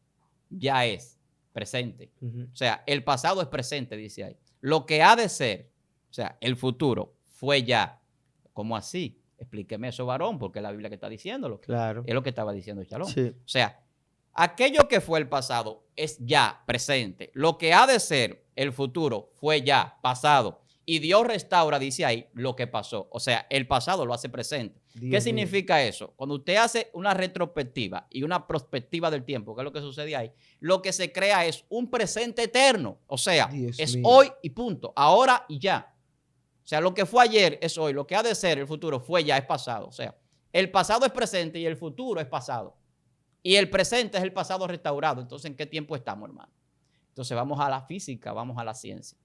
ya es presente. O sea, el pasado es presente, dice ahí. Lo que ha de ser, o sea, el futuro, fue ya. ¿Cómo así? Explíqueme eso, varón, porque es la Biblia que está diciéndolo. Claro. Es lo que estaba diciendo Shalom. Sí. O sea, aquello que fue el pasado es ya presente. Lo que ha de ser el futuro fue ya pasado. Y Dios restaura, dice ahí, lo que pasó. O sea, el pasado lo hace presente. ¿Qué significa eso? Cuando usted hace una retrospectiva y una prospectiva del tiempo, ¿qué es lo que sucede ahí? Lo que se crea es un presente eterno. O sea, es hoy y punto. Ahora y ya. O sea, lo que fue ayer es hoy. Lo que ha de ser el futuro fue ya, es pasado. O sea, el pasado es presente y el futuro es pasado. Y el presente es el pasado restaurado. Entonces, ¿en qué tiempo estamos, hermano? Entonces, vamos a la física, vamos a la ciencia.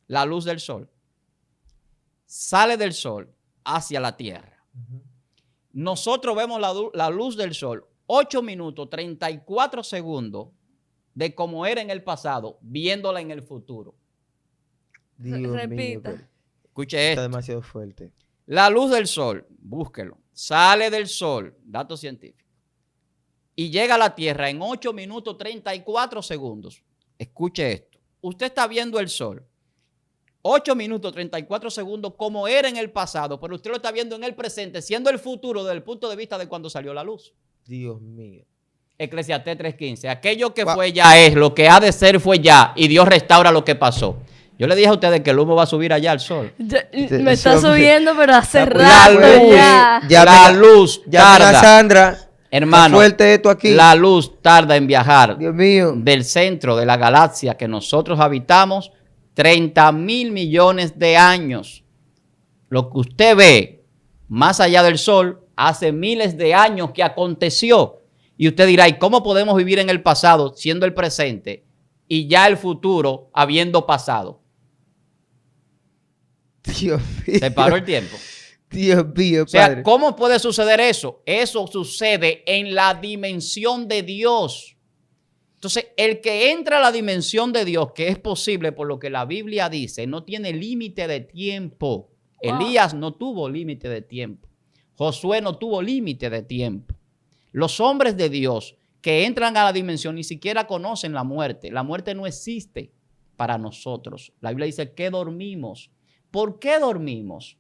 La luz del sol sale del sol hacia la tierra. Nosotros vemos la luz del sol 8 minutos, 34 segundos de cómo era en el pasado, viéndola en el futuro. Repita. Escuche esto. Está demasiado fuerte. La luz del sol, búsquelo, sale del sol, datos científicos, y llega a la tierra en 8 minutos, 34 segundos. Escuche esto. Usted está viendo el sol 8 minutos, 34 segundos como era en el pasado, pero usted lo está viendo en el presente, siendo el futuro desde el punto de vista de cuando salió la luz. Dios mío. Eclesiastés 3:15. Aquello que fue ya es, lo que ha de ser fue ya, y Dios restaura lo que pasó. Yo le dije a ustedes que el humo va a subir allá al sol. Me está subiendo, pero hace rato la luz tarda. Sandra, hermano, fuerte esto aquí. La luz tarda en viajar. Dios mío. Del centro de la galaxia que nosotros habitamos 30,000 millones de años. Lo que usted ve más allá del sol hace miles de años que aconteció. Y usted dirá, ¿y cómo podemos vivir en el pasado siendo el presente y ya el futuro habiendo pasado? Dios mío. Se paró el tiempo. Dios mío, o sea, padre. ¿cómo puede suceder eso? Eso sucede en la dimensión de Dios. Entonces, el que entra a la dimensión de Dios, que es posible por lo que la Biblia dice, no tiene límite de tiempo. Elías no tuvo límite de tiempo. Josué no tuvo límite de tiempo. Los hombres de Dios que entran a la dimensión ni siquiera conocen la muerte. La muerte no existe para nosotros. La Biblia dice que dormimos. ¿Por qué dormimos?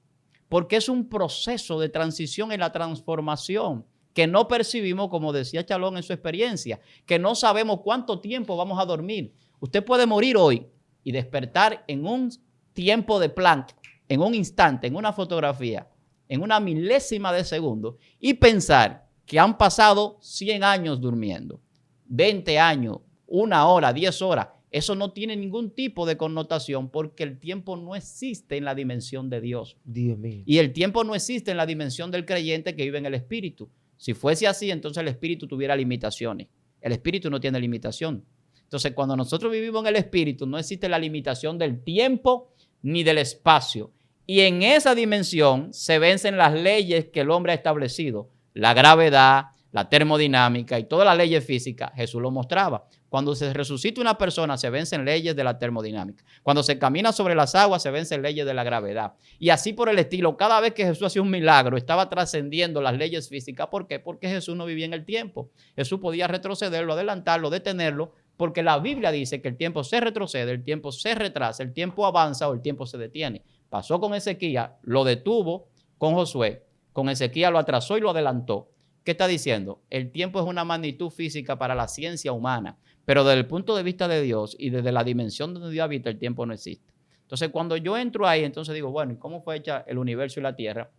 Porque es un proceso de transición en la transformación que no percibimos, como decía Shalom en su experiencia, que no sabemos cuánto tiempo vamos a dormir. Usted puede morir hoy y despertar en un tiempo de Planck en un instante, en una fotografía, en una milésima de segundo, y pensar que han pasado 100 años durmiendo, 20 años, 1 hora, 10 horas. Eso no tiene ningún tipo de connotación porque el tiempo no existe en la dimensión de Dios. Dios mío. Y el tiempo no existe en la dimensión del creyente que vive en el Espíritu. Si fuese así, entonces el Espíritu tuviera limitaciones. El Espíritu no tiene limitación. Entonces, cuando nosotros vivimos en el Espíritu, no existe la limitación del tiempo ni del espacio. Y en esa dimensión se vencen las leyes que el hombre ha establecido. La gravedad, la termodinámica y todas las leyes físicas. Jesús lo mostraba. Cuando se resucita una persona, se vencen leyes de la termodinámica. Cuando se camina sobre las aguas, se vencen leyes de la gravedad. Y así por el estilo, cada vez que Jesús hacía un milagro, estaba trascendiendo las leyes físicas. ¿Por qué? Porque Jesús no vivía en el tiempo. Jesús podía retrocederlo, adelantarlo, detenerlo, porque la Biblia dice que el tiempo se retrocede, el tiempo se retrasa, el tiempo avanza o el tiempo se detiene. Pasó con Ezequías, lo detuvo con Josué, con Ezequías lo atrasó y lo adelantó. ¿Qué está diciendo? El tiempo es una magnitud física para la ciencia humana, pero desde el punto de vista de Dios y desde la dimensión donde Dios habita, el tiempo no existe. Entonces, cuando yo entro ahí, entonces digo, bueno, ¿y cómo fue hecha el universo y la Tierra?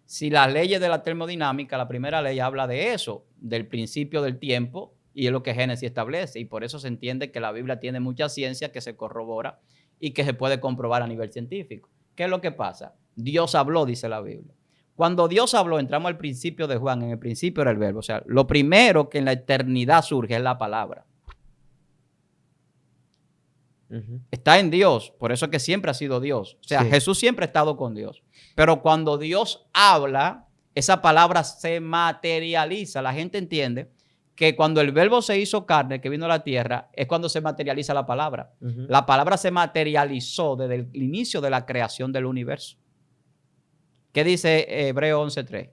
Si las leyes de la termodinámica, la primera ley habla de eso, del principio del tiempo, y es lo que Génesis establece, y por eso se entiende que la Biblia tiene mucha ciencia que se corrobora y que se puede comprobar a nivel científico. ¿Qué es lo que pasa? Dios habló, dice la Biblia. Cuando Dios habló, entramos al principio de Juan, en el principio era el verbo. O sea, lo primero que en la eternidad surge es la palabra. Está en Dios, por eso es que siempre ha sido Dios. O sea, sí. Jesús siempre ha estado con Dios. Pero cuando Dios habla, esa palabra se materializa. La gente entiende que cuando el verbo se hizo carne, que vino a la tierra, es cuando se materializa la palabra. La palabra se materializó desde el inicio de la creación del universo. ¿Qué dice Hebreos 11:3?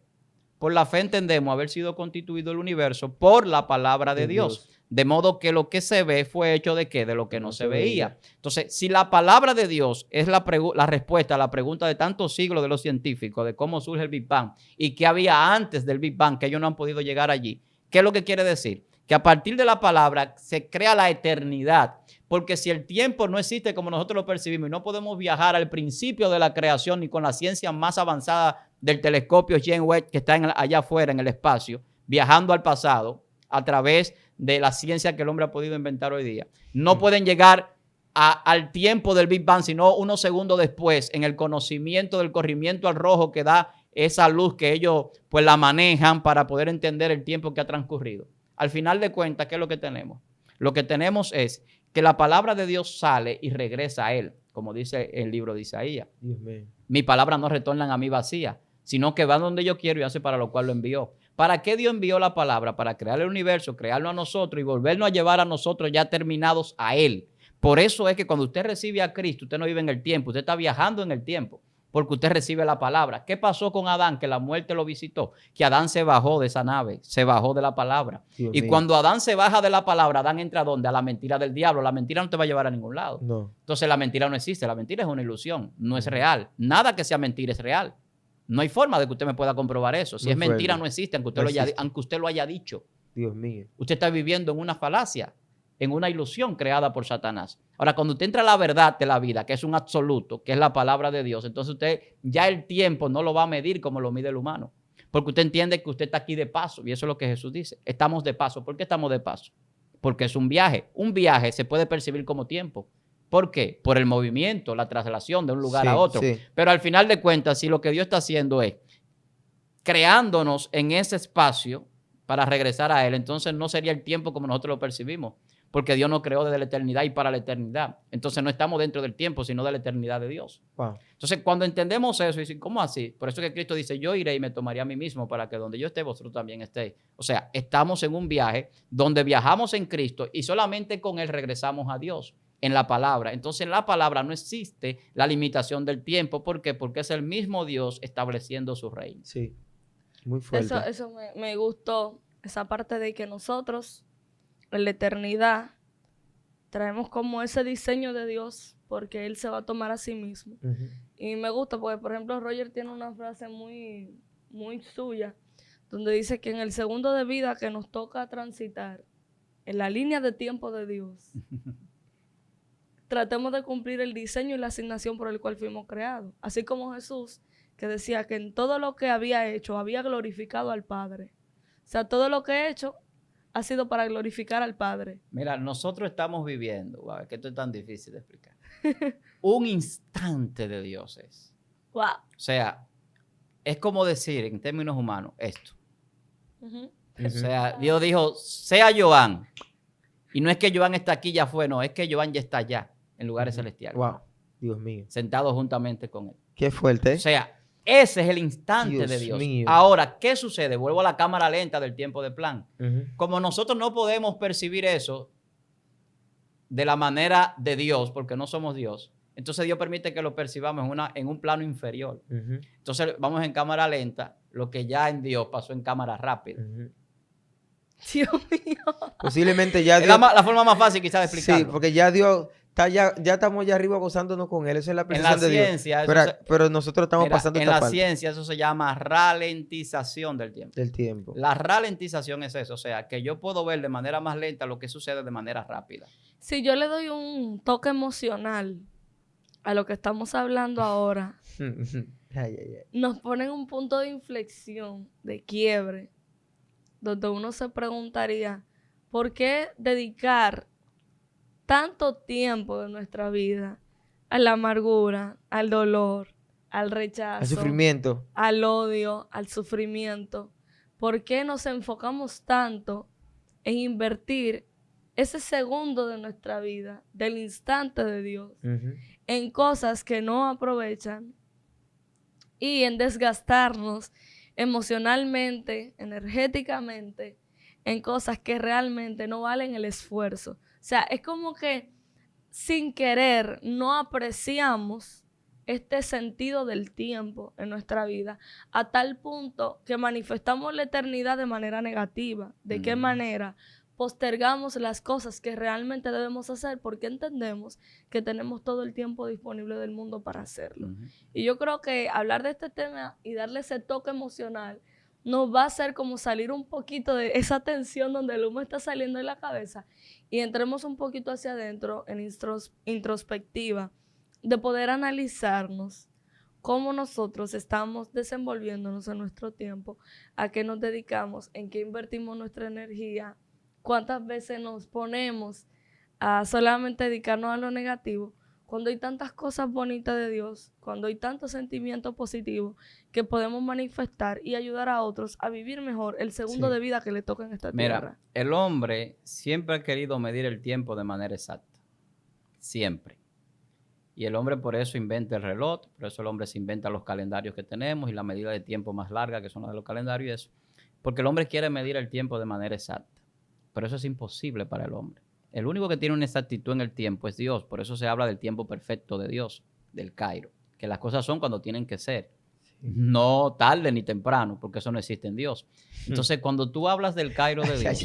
Por la fe entendemos haber sido constituido el universo por la palabra de Dios. De modo que lo que se ve fue hecho de ¿qué? De lo que no se veía. Entonces, si la palabra de Dios es la respuesta a la pregunta de tantos siglos de los científicos, de cómo surge el Big Bang y qué había antes del Big Bang, que ellos no han podido llegar allí, ¿qué es lo que quiere decir? Que a partir de la palabra se crea la eternidad. Porque si el tiempo no existe como nosotros lo percibimos y no podemos viajar al principio de la creación ni con la ciencia más avanzada del telescopio James Webb que está allá afuera en el espacio, viajando al pasado a través de la ciencia que el hombre ha podido inventar hoy día, no pueden llegar al tiempo del Big Bang, sino unos segundos después en el conocimiento del corrimiento al rojo que da esa luz que ellos pues la manejan para poder entender el tiempo que ha transcurrido. Al final de cuentas, ¿qué es lo que tenemos? Lo que tenemos es que la palabra de Dios sale y regresa a él, como dice el libro de Isaías. Mi palabra no retornan a mí vacía, sino que va donde yo quiero y hace para lo cual lo envió. ¿Para qué Dios envió la palabra? Para crear el universo, crearlo a nosotros y volvernos a llevar a nosotros ya terminados a él. Por eso es que cuando usted recibe a Cristo, usted no vive en el tiempo, usted está viajando en el tiempo, porque usted recibe la palabra. ¿Qué pasó con Adán? Que la muerte lo visitó, que Adán se bajó de esa nave, se bajó de la palabra. Dios y mío. Cuando Adán se baja de la palabra, Adán entra ¿a dónde? A la mentira del diablo. La mentira no te va a llevar a ningún lado. No. Entonces la mentira no existe, la mentira es una ilusión, no es real. Nada que sea mentira es real. No hay forma de que usted me pueda comprobar eso. Si no es mentira, no existe, aunque usted lo haya dicho. Dios mío. Usted está viviendo en una falacia, en una ilusión creada por Satanás. Ahora, cuando usted entra a la verdad de la vida, que es un absoluto, que es la palabra de Dios, entonces usted ya el tiempo no lo va a medir como lo mide el humano. Porque usted entiende que usted está aquí de paso, y eso es lo que Jesús dice. Estamos de paso. ¿Por qué estamos de paso? Porque es un viaje. Un viaje se puede percibir como tiempo. ¿Por qué? Por el movimiento, la traslación de un lugar a otro. Sí. Pero al final de cuentas, si lo que Dios está haciendo es creándonos en ese espacio para regresar a Él, entonces no sería el tiempo como nosotros lo percibimos, porque Dios nos creó desde la eternidad y para la eternidad. Entonces no estamos dentro del tiempo, sino de la eternidad de Dios. Wow. Entonces cuando entendemos eso, dicen, ¿cómo así? Por eso que Cristo dice, yo iré y me tomaré a mí mismo para que donde yo esté, vosotros también estéis. O sea, estamos en un viaje donde viajamos en Cristo y solamente con Él regresamos a Dios. En la palabra. Entonces en la palabra no existe la limitación del tiempo. ¿Por qué? Porque es el mismo Dios estableciendo su reino. Sí, muy fuerte. Eso me gustó, esa parte de que nosotros en la eternidad traemos como ese diseño de Dios porque Él se va a tomar a sí mismo. Y me gusta porque, por ejemplo, Roger tiene una frase muy, muy suya donde dice que en el segundo de vida que nos toca transitar en la línea de tiempo de Dios tratemos de cumplir el diseño y la asignación por el cual fuimos creados. Así como Jesús, que decía que en todo lo que había hecho, había glorificado al Padre. O sea, todo lo que he hecho ha sido para glorificar al Padre. Mira, nosotros estamos viviendo, wow, que esto es tan difícil de explicar, un instante de Dios es. Wow. O sea, es como decir en términos humanos esto. O sea, Dios dijo, sea Joan. Y no es que Joan está aquí, ya fue, no, es que Joan ya está allá, en lugares celestiales. Wow, Dios mío. Sentado juntamente con él. Qué fuerte. O sea, ese es el instante de Dios. Mío. Ahora, ¿qué sucede? Vuelvo a la cámara lenta del tiempo de plan. Como nosotros no podemos percibir eso de la manera de Dios, porque no somos Dios, entonces Dios permite que lo percibamos en un plano inferior. Entonces vamos en cámara lenta, lo que ya en Dios pasó en cámara rápida. Dios mío. Posiblemente ya Dios... Es la forma más fácil quizás de explicarlo. Sí, porque ya Dios... ya estamos allá arriba gozándonos con él. Eso es la precisión de Dios. Pero nosotros estamos pasando esta parte. En la ciencia eso se llama ralentización del tiempo. La ralentización es eso. O sea, que yo puedo ver de manera más lenta lo que sucede de manera rápida. Si yo le doy un toque emocional a lo que estamos hablando ahora, nos ponen un punto de inflexión, de quiebre, donde uno se preguntaría, ¿por qué dedicar tanto tiempo de nuestra vida a la amargura, al dolor, al rechazo, al sufrimiento, al odio, al sufrimiento? ¿Por qué nos enfocamos tanto en invertir ese segundo de nuestra vida, del instante de Dios, en cosas que no aprovechan y en desgastarnos emocionalmente, energéticamente, en cosas que realmente no valen el esfuerzo? O sea, es como que sin querer no apreciamos este sentido del tiempo en nuestra vida a tal punto que manifestamos la eternidad de manera negativa. ¿De qué manera? Postergamos las cosas que realmente debemos hacer porque entendemos que tenemos todo el tiempo disponible del mundo para hacerlo. Y yo creo que hablar de este tema y darle ese toque emocional nos va a hacer como salir un poquito de esa tensión donde el humo está saliendo de la cabeza y entremos un poquito hacia adentro en introspectiva, de poder analizarnos cómo nosotros estamos desenvolviéndonos en nuestro tiempo, a qué nos dedicamos, en qué invertimos nuestra energía, cuántas veces nos ponemos a solamente dedicarnos a lo negativo, cuando hay tantas cosas bonitas de Dios, cuando hay tantos sentimientos positivos que podemos manifestar y ayudar a otros a vivir mejor el segundo de vida que le toca en esta tierra. Mira, el hombre siempre ha querido medir el tiempo de manera exacta. Siempre. Y el hombre por eso inventa el reloj, por eso el hombre se inventa los calendarios que tenemos y la medida de tiempo más larga que son las de los calendarios y eso. Porque el hombre quiere medir el tiempo de manera exacta. Pero eso es imposible para el hombre. El único que tiene una exactitud en el tiempo es Dios. Por eso se habla del tiempo perfecto de Dios, del Cairo. Que las cosas son cuando tienen que ser. No tarde ni temprano, porque eso no existe en Dios. Entonces, cuando tú hablas del Cairo de Dios...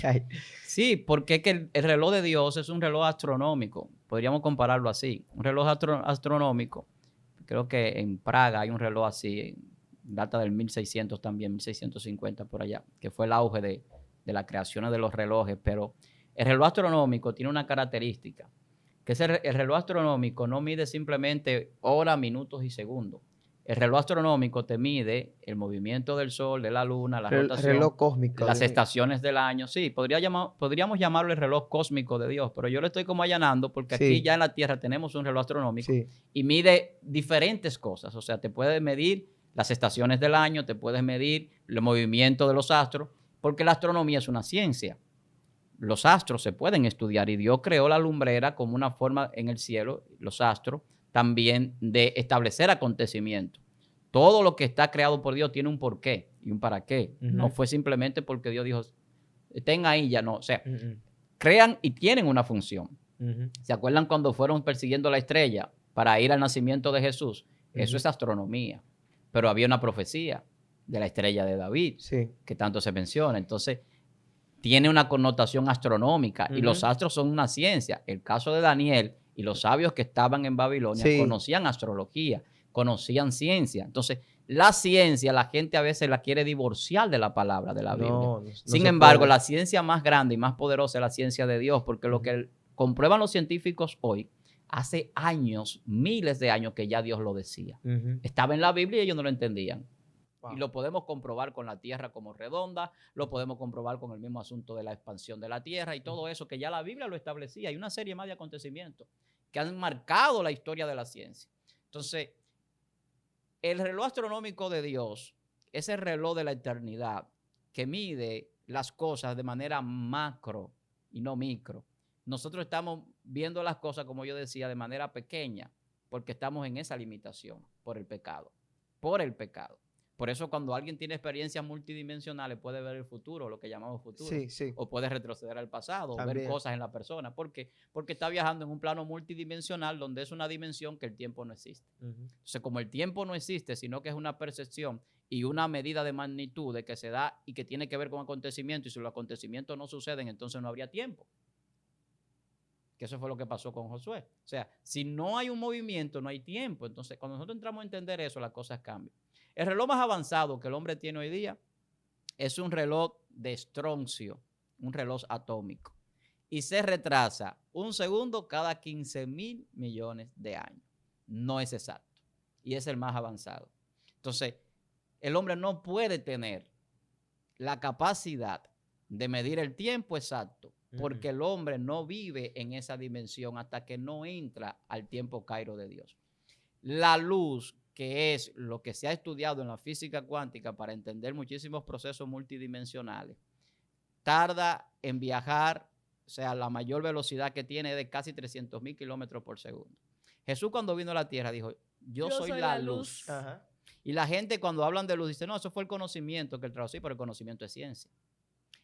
Sí, porque es que el reloj de Dios es un reloj astronómico. Podríamos compararlo así. Un reloj astronómico. Creo que en Praga hay un reloj así, data del 1600 también, 1650 por allá, que fue el auge de las creaciones de los relojes, pero el reloj astronómico tiene una característica, que el reloj astronómico no mide simplemente horas, minutos y segundos. El reloj astronómico te mide el movimiento del sol, de la luna, la rotación, reloj cósmico, las estaciones del año. Sí, podríamos llamarlo el reloj cósmico de Dios, pero yo lo estoy como allanando porque aquí ya en la Tierra tenemos un reloj astronómico y mide diferentes cosas. O sea, te puede medir las estaciones del año, te puedes medir el movimiento de los astros, porque la astronomía es una ciencia. Los astros se pueden estudiar y Dios creó la lumbrera como una forma en el cielo, los astros, también de establecer acontecimientos. Todo lo que está creado por Dios tiene un porqué y un para qué. No fue simplemente porque Dios dijo, estén ahí, ya no. O sea, crean y tienen una función. ¿Se acuerdan cuando fueron persiguiendo la estrella para ir al nacimiento de Jesús? Eso es astronomía. Pero había una profecía de la estrella de David, que tanto se menciona. Entonces, tiene una connotación astronómica y los astros son una ciencia. El caso de Daniel y los sabios que estaban en Babilonia conocían astrología, conocían ciencia. Entonces, la ciencia, la gente a veces la quiere divorciar de la palabra de la Biblia. Sin embargo, la ciencia más grande y más poderosa es la ciencia de Dios, porque lo que comprueban los científicos hoy, hace años, miles de años que ya Dios lo decía. Estaba en la Biblia y ellos no lo entendían. Wow. Y lo podemos comprobar con la tierra como redonda, lo podemos comprobar con el mismo asunto de la expansión de la tierra y todo eso que ya la Biblia lo establecía. Hay una serie más de acontecimientos que han marcado la historia de la ciencia. Entonces, el reloj astronómico de Dios es el reloj de la eternidad que mide las cosas de manera macro y no micro. Nosotros estamos viendo las cosas, como yo decía, de manera pequeña, porque estamos en esa limitación por el pecado. Por el pecado. Por eso cuando alguien tiene experiencias multidimensionales puede ver el futuro, lo que llamamos futuro. Sí, sí. O puede retroceder al pasado, o ver cosas en la persona. ¿Por qué? Porque está viajando en un plano multidimensional donde es una dimensión que el tiempo no existe. Entonces, como el tiempo no existe, sino que es una percepción y una medida de magnitud de que se da y que tiene que ver con acontecimientos, y si los acontecimientos no suceden, entonces no habría tiempo. Que eso fue lo que pasó con Josué. O sea, si no hay un movimiento, no hay tiempo. Entonces, cuando nosotros entramos a entender eso, las cosas cambian. El reloj más avanzado que el hombre tiene hoy día es un reloj de estroncio, un reloj atómico. Y se retrasa 1 segundo cada 15,000 millones de años. No es exacto. Y es el más avanzado. Entonces, el hombre no puede tener la capacidad de medir el tiempo exacto, porque el hombre no vive en esa dimensión hasta que no entra al tiempo Cairo de Dios. La luz, que es lo que se ha estudiado en la física cuántica para entender muchísimos procesos multidimensionales, tarda en viajar, o sea, la mayor velocidad que tiene es de casi 300,000 kilómetros por segundo. Jesús cuando vino a la tierra dijo, yo soy la luz. Ajá. Y la gente cuando hablan de luz dice, no, eso fue el conocimiento que él trajo. Sí, pero el conocimiento es ciencia.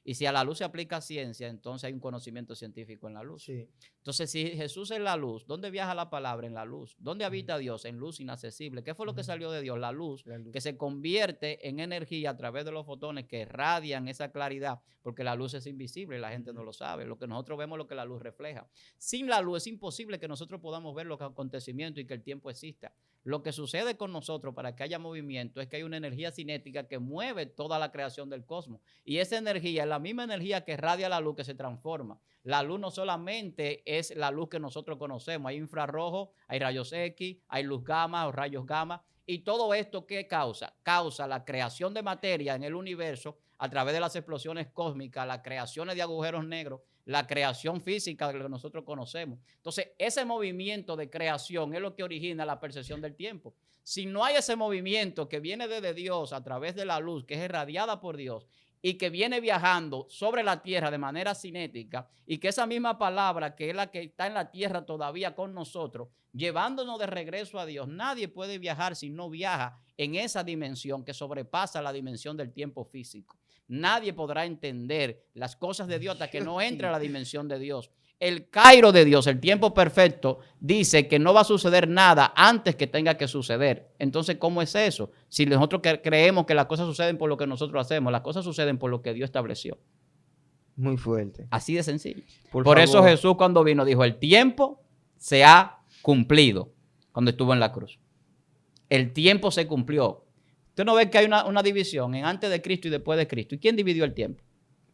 Y si a la luz se aplica ciencia, entonces hay un conocimiento científico en la luz. Sí. Entonces, si Jesús es la luz, ¿dónde viaja la palabra? En la luz. ¿Dónde habita Dios? En luz inaccesible. ¿Qué fue lo que salió de Dios? La luz, que se convierte en energía a través de los fotones que irradian esa claridad, porque la luz es invisible y la gente no lo sabe. Lo que nosotros vemos es lo que la luz refleja. Sin la luz es imposible que nosotros podamos ver los acontecimientos y que el tiempo exista. Lo que sucede con nosotros para que haya movimiento es que hay una energía cinética que mueve toda la creación del cosmos. Y esa energía es la misma energía que irradia la luz, que se transforma. La luz no solamente es la luz que nosotros conocemos. Hay infrarrojo, hay rayos X, hay luz gamma o rayos gamma. Y todo esto, ¿qué causa? Causa la creación de materia en el universo a través de las explosiones cósmicas, las creaciones de agujeros negros, la creación física de lo que nosotros conocemos. Entonces, ese movimiento de creación es lo que origina la percepción del tiempo. Si no hay ese movimiento que viene desde Dios a través de la luz, que es irradiada por Dios, y que viene viajando sobre la tierra de manera cinética, y que esa misma palabra, que es la que está en la tierra todavía con nosotros, llevándonos de regreso a Dios, nadie puede viajar si no viaja en esa dimensión que sobrepasa la dimensión del tiempo físico. Nadie podrá entender las cosas de Dios hasta que no entre a la dimensión de Dios. El Cairo de Dios, el tiempo perfecto, dice que no va a suceder nada antes que tenga que suceder. Entonces, ¿cómo es eso? Si nosotros creemos que las cosas suceden por lo que nosotros hacemos, las cosas suceden por lo que Dios estableció. Muy fuerte. Así de sencillo. Por eso Jesús cuando vino dijo, el tiempo se ha cumplido cuando estuvo en la cruz. El tiempo se cumplió. Usted no ve que hay una división en antes de Cristo y después de Cristo. ¿Y quién dividió el tiempo?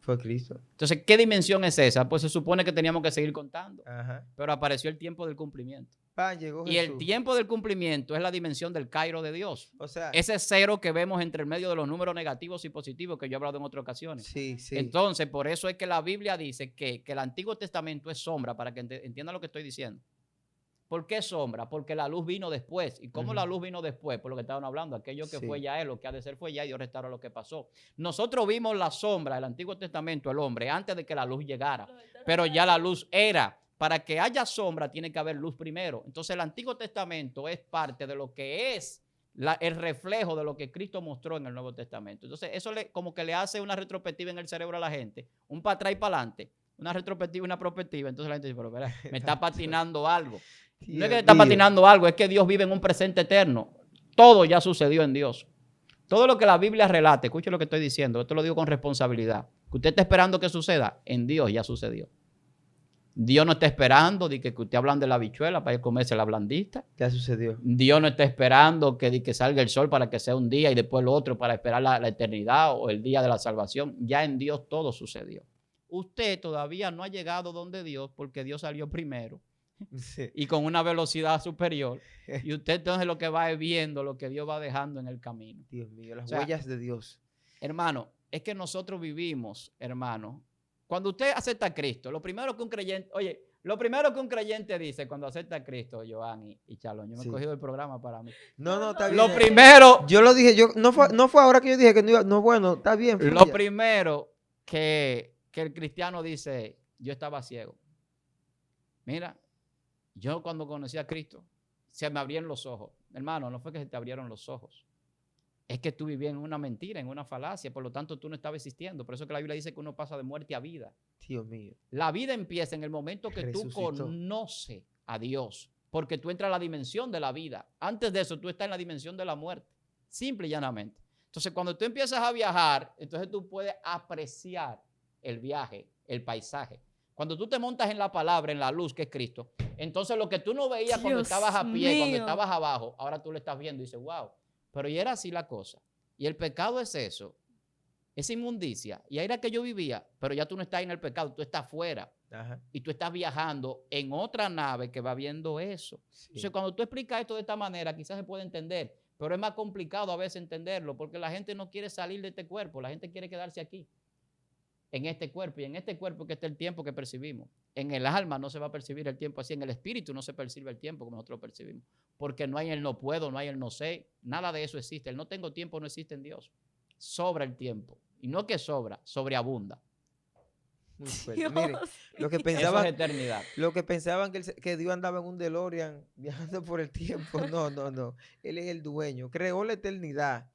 Fue Cristo. Entonces, ¿qué dimensión es esa? Pues se supone que teníamos que seguir contando. Ajá. Pero apareció el tiempo del cumplimiento. Llegó y Jesús. El tiempo del cumplimiento es la dimensión del Cairo de Dios. O sea, ese cero que vemos entre el medio de los números negativos y positivos que yo he hablado en otras ocasiones. Sí, sí. Entonces, por eso es que la Biblia dice que el Antiguo Testamento es sombra, para que entiendan lo que estoy diciendo. ¿Por qué sombra? Porque la luz vino después. ¿Y cómo la luz vino después? Por lo que estaban hablando. Aquello que fue ya es, lo que ha de ser fue ya, y Dios restauró lo que pasó. Nosotros vimos la sombra del Antiguo Testamento, el hombre, antes de que la luz llegara. Pero ya la luz era. Para que haya sombra tiene que haber luz primero. Entonces el Antiguo Testamento es parte de lo que es el reflejo de lo que Cristo mostró en el Nuevo Testamento. Entonces eso como que le hace una retrospectiva en el cerebro a la gente. Un para atrás y para adelante. Una retrospectiva y una prospectiva. Entonces la gente dice, pero verá, me está patinando algo. No es que me está patinando algo, es que Dios vive en un presente eterno. Todo ya sucedió en Dios. Todo lo que la Biblia relata, escuche lo que estoy diciendo, esto lo digo con responsabilidad. Que usted está esperando que suceda, en Dios ya sucedió. Dios no está esperando de que usted hablan de la habichuela para ir a comerse la blandita. Ya sucedió. Dios no está esperando que salga el sol para que sea un día y después el otro para esperar la eternidad o el día de la salvación. Ya en Dios todo sucedió. Usted todavía no ha llegado donde Dios porque Dios salió primero. Sí. y con una velocidad superior. Y usted entonces lo que va es viendo lo que Dios va dejando en el camino. Dios mío, las O sea, huellas de Dios. Hermano, es que nosotros vivimos, hermano, cuando usted acepta a Cristo, lo primero que un creyente, oye, lo primero que un creyente dice cuando acepta a Cristo, Joan y Chalón, yo me he cogido el programa para mí. No, está bien. Lo primero... Yo lo dije, no fue ahora que yo dije que no iba, no, bueno, está bien. Fluya. Lo primero que el cristiano dice, yo estaba ciego. Mira, yo cuando conocí a Cristo, se me abrieron los ojos. Hermano, no fue que se te abrieron los ojos. Es que tú vivías en una mentira, en una falacia, por lo tanto tú no estabas existiendo. Por eso que la Biblia dice que uno pasa de muerte a vida. Dios mío. La vida empieza en el momento que Resucitó. tú conoces a Dios, porque tú entras a la dimensión de la vida. Antes de eso, tú estás en la dimensión de la muerte, simple y llanamente. Entonces, cuando tú empiezas a viajar, entonces tú puedes apreciar el viaje, el paisaje. Cuando tú te montas en la palabra, en la luz que es Cristo, entonces lo que tú no veías cuando estabas a pie, cuando estabas abajo, ahora tú lo estás viendo y dices, wow. Pero ya era así la cosa. Y el pecado es eso, esa inmundicia. Y ahí era que yo vivía, pero ya tú no estás en el pecado, tú estás fuera. Ajá. Y tú estás viajando en otra nave que va viendo eso. Sí. Entonces, cuando tú explicas esto de esta manera, quizás se puede entender, pero es más complicado a veces entenderlo, porque la gente no quiere salir de este cuerpo, la gente quiere quedarse aquí, en este cuerpo, y en este cuerpo que está el tiempo que percibimos. En el alma no se va a percibir el tiempo así, en el espíritu no se percibe el tiempo como nosotros lo percibimos, porque no hay el no puedo, no hay el no sé, nada de eso existe. El no tengo tiempo no existe en Dios. Sobra el tiempo, y no que sobra, sobreabunda. Muy fuerte. Miren, lo que pensaban, eso es eternidad. Lo que pensaban que Dios andaba en un DeLorean viajando por el tiempo, no. Él es el dueño, creó la eternidad.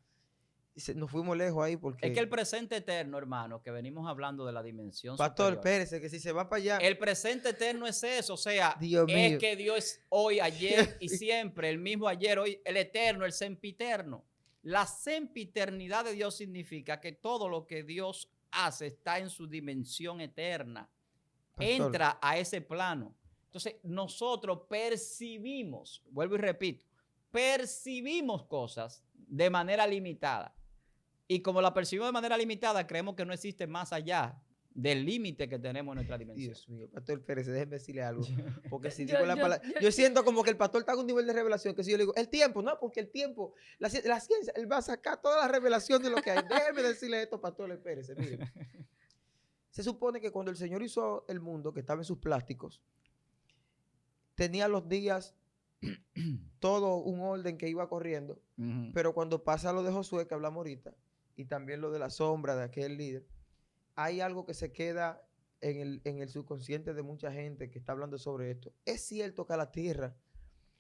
Nos fuimos lejos ahí porque... Es que el presente eterno, hermano, que venimos hablando de la dimensión Pastor, superior. espérese, que si se va para allá... El presente eterno es eso, o sea, Dios es mío. que Dios es hoy, ayer y siempre, el mismo ayer, hoy, el eterno, el sempiterno. La sempiternidad de Dios significa que todo lo que Dios hace está en su dimensión eterna. Pastor. Entra a ese plano. Entonces, nosotros percibimos, vuelvo y repito, percibimos cosas de manera limitada. Y como la percibimos de manera limitada, creemos que no existe más allá del límite que tenemos en nuestra dimensión. Dios mío, Pastor Pérez, déjeme decirle algo. Porque si digo la palabra, yo siento como que el pastor está en un nivel de revelación, que si yo le digo, el tiempo, no, porque el tiempo, la ciencia, él va a sacar toda la revelación de lo que hay. Déjeme decirle esto, Pastor Pérez, mire. Se supone que cuando el Señor hizo el mundo, que estaba en sus plásticos, tenía los días, todo un orden que iba corriendo, pero cuando pasa lo de Josué, que hablamos ahorita, y también lo de la sombra de aquel líder, hay algo que se queda en el subconsciente de mucha gente que está hablando sobre esto. Es cierto que a la tierra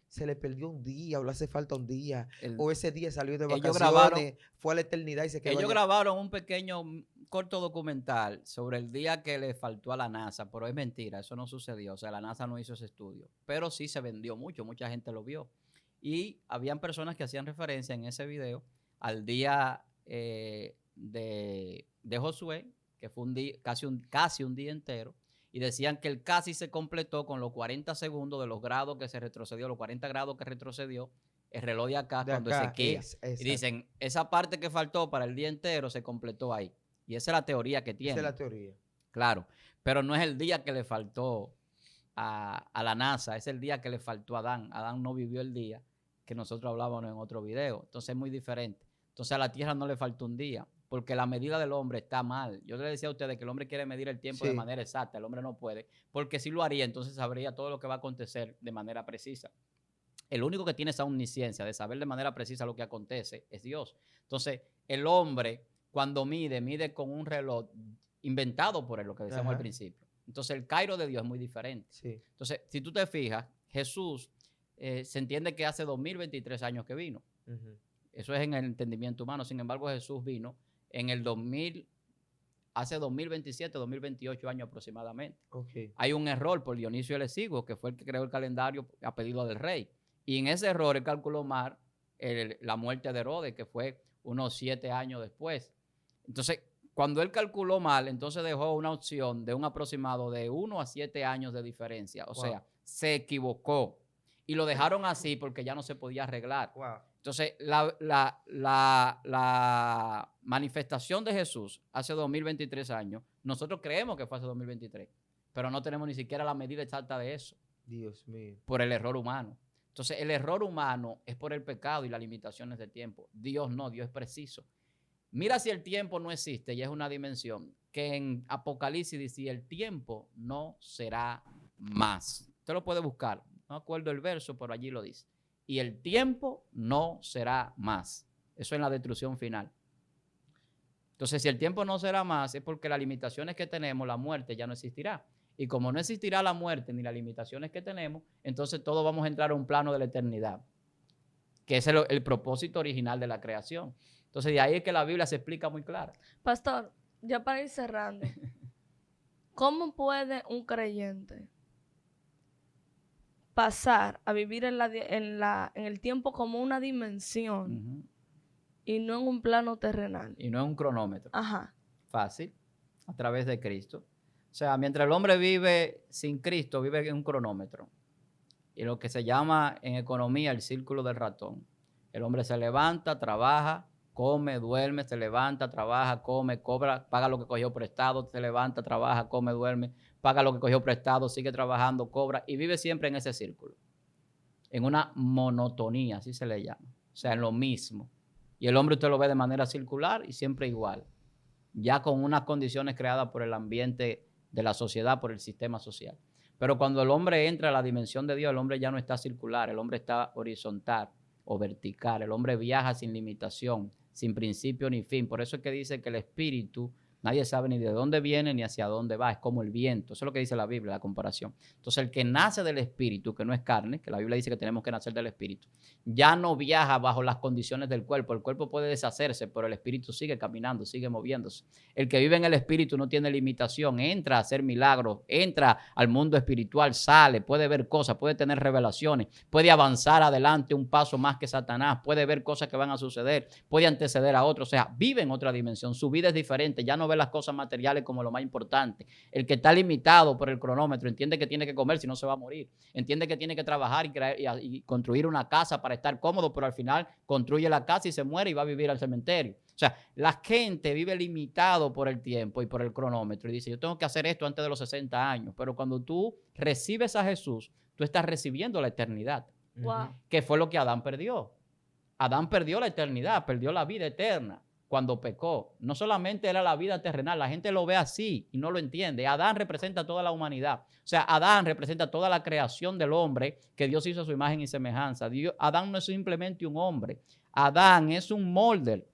se le perdió un día o le hace falta un día, o ese día salió de vacaciones, fue a la eternidad y se quedó Ellos allá. grabaron un pequeño corto documental sobre el día que le faltó a la NASA, pero es mentira, eso no sucedió, o sea, la NASA no hizo ese estudio, pero sí se vendió mucho, mucha gente lo vio. Y habían personas que hacían referencia en ese video al día de Josué, que fue un día, casi un día entero, y decían que el casi se completó con los 40 segundos de los grados que se retrocedió, los 40 grados que retrocedió el reloj de acá cuando se queda. Y dicen, esa parte que faltó para el día entero se completó ahí. Y esa es la teoría que tiene. Esa es la teoría. Claro, pero no es el día que le faltó a la NASA, es el día que le faltó a Adán. Adán no vivió el día que nosotros hablábamos en otro video. Entonces es muy diferente. Entonces a la Tierra no le faltó un día, porque la medida del hombre está mal. Yo le decía a ustedes que el hombre quiere medir el tiempo de manera exacta, el hombre no puede, porque si lo haría, entonces sabría todo lo que va a acontecer de manera precisa. El único que tiene esa omnisciencia de saber de manera precisa lo que acontece es Dios. Entonces, el hombre, cuando mide con un reloj inventado por él, lo que decíamos al principio. Entonces, el Cairo de Dios es muy diferente. Sí. Entonces, si tú te fijas, Jesús se entiende que hace 2023 años que vino. Eso es en el entendimiento humano. Sin embargo, Jesús vino en el 2000, hace 2027, 2028 años aproximadamente. Hay un error por Dionisio el Exiguo, que fue el que creó el calendario a pedido del rey. Y en ese error él calculó mal la muerte de Herodes, que fue unos 7 años después. Entonces, cuando él calculó mal, entonces dejó una opción de un aproximado de 1 a 7 años de diferencia. O sea, se equivocó. Y lo dejaron así porque ya no se podía arreglar. Entonces, la manifestación de Jesús hace 2023 años, nosotros creemos que fue hace 2023, pero no tenemos ni siquiera la medida exacta de eso. Dios mío. Por el error humano. Entonces, el error humano es por el pecado y las limitaciones del tiempo. Dios no, Dios es preciso. Mira si el tiempo no existe y es una dimensión que en Apocalipsis dice, el tiempo no será más. Usted lo puede buscar. No acuerdo el verso, pero allí lo dice. Y el tiempo no será más. Eso es la destrucción final. Entonces, si el tiempo no será más, es porque las limitaciones que tenemos, la muerte ya no existirá. Y como no existirá la muerte ni las limitaciones que tenemos, entonces todos vamos a entrar a un plano de la eternidad, que es el propósito original de la creación. Entonces, de ahí es que la Biblia se explica muy clara. Pastor, ya para ir cerrando, ¿cómo puede un creyente pasar a vivir en el tiempo como una dimensión y no en un plano terrenal? Y no en un cronómetro. Ajá. Fácil, a través de Cristo. O sea, mientras el hombre vive sin Cristo, vive en un cronómetro. Y lo que se llama en economía el círculo del ratón. El hombre se levanta, trabaja, come, duerme, se levanta, trabaja, come, cobra, paga lo que cogió prestado, se levanta, trabaja, come, duerme, paga lo que cogió prestado, sigue trabajando, cobra y vive siempre en ese círculo. En una monotonía, así se le llama. O sea, en lo mismo. Y el hombre usted lo ve de manera circular y siempre igual. Ya con unas condiciones creadas por el ambiente de la sociedad, por el sistema social. Pero cuando el hombre entra a la dimensión de Dios, el hombre ya no está circular, el hombre está horizontal o vertical. El hombre viaja sin limitación, sin principio ni fin. Por eso es que dice que el espíritu, nadie sabe ni de dónde viene ni hacia dónde va. Es como el viento. Eso es lo que dice la Biblia, la comparación. Entonces, el que nace del espíritu, que no es carne, que la Biblia dice que tenemos que nacer del espíritu, ya no viaja bajo las condiciones del cuerpo. El cuerpo puede deshacerse, pero el espíritu sigue caminando, sigue moviéndose. El que vive en el espíritu no tiene limitación. Entra a hacer milagros, entra al mundo espiritual, sale, puede ver cosas, puede tener revelaciones, puede avanzar adelante un paso más que Satanás, puede ver cosas que van a suceder, puede anteceder a otros. O sea, vive en otra dimensión. Su vida es diferente. Ya no ve las cosas materiales como lo más importante. El que está limitado por el cronómetro entiende que tiene que comer, si no se va a morir. Entiende que tiene que trabajar y construir una casa para estar cómodo, pero al final construye la casa y se muere y va a vivir al cementerio. O sea, la gente vive limitado por el tiempo y por el cronómetro y dice, yo tengo que hacer esto antes de los 60 años. Pero cuando tú recibes a Jesús, tú estás recibiendo la eternidad. Wow. Que fue lo que Adán perdió. Adán perdió la eternidad, perdió la vida eterna cuando pecó. No solamente era la vida terrenal, la gente lo ve así y no lo entiende. Adán representa toda la humanidad. O sea, Adán representa toda la creación del hombre que Dios hizo a su imagen y semejanza. Adán no es simplemente un hombre. Adán es un molde.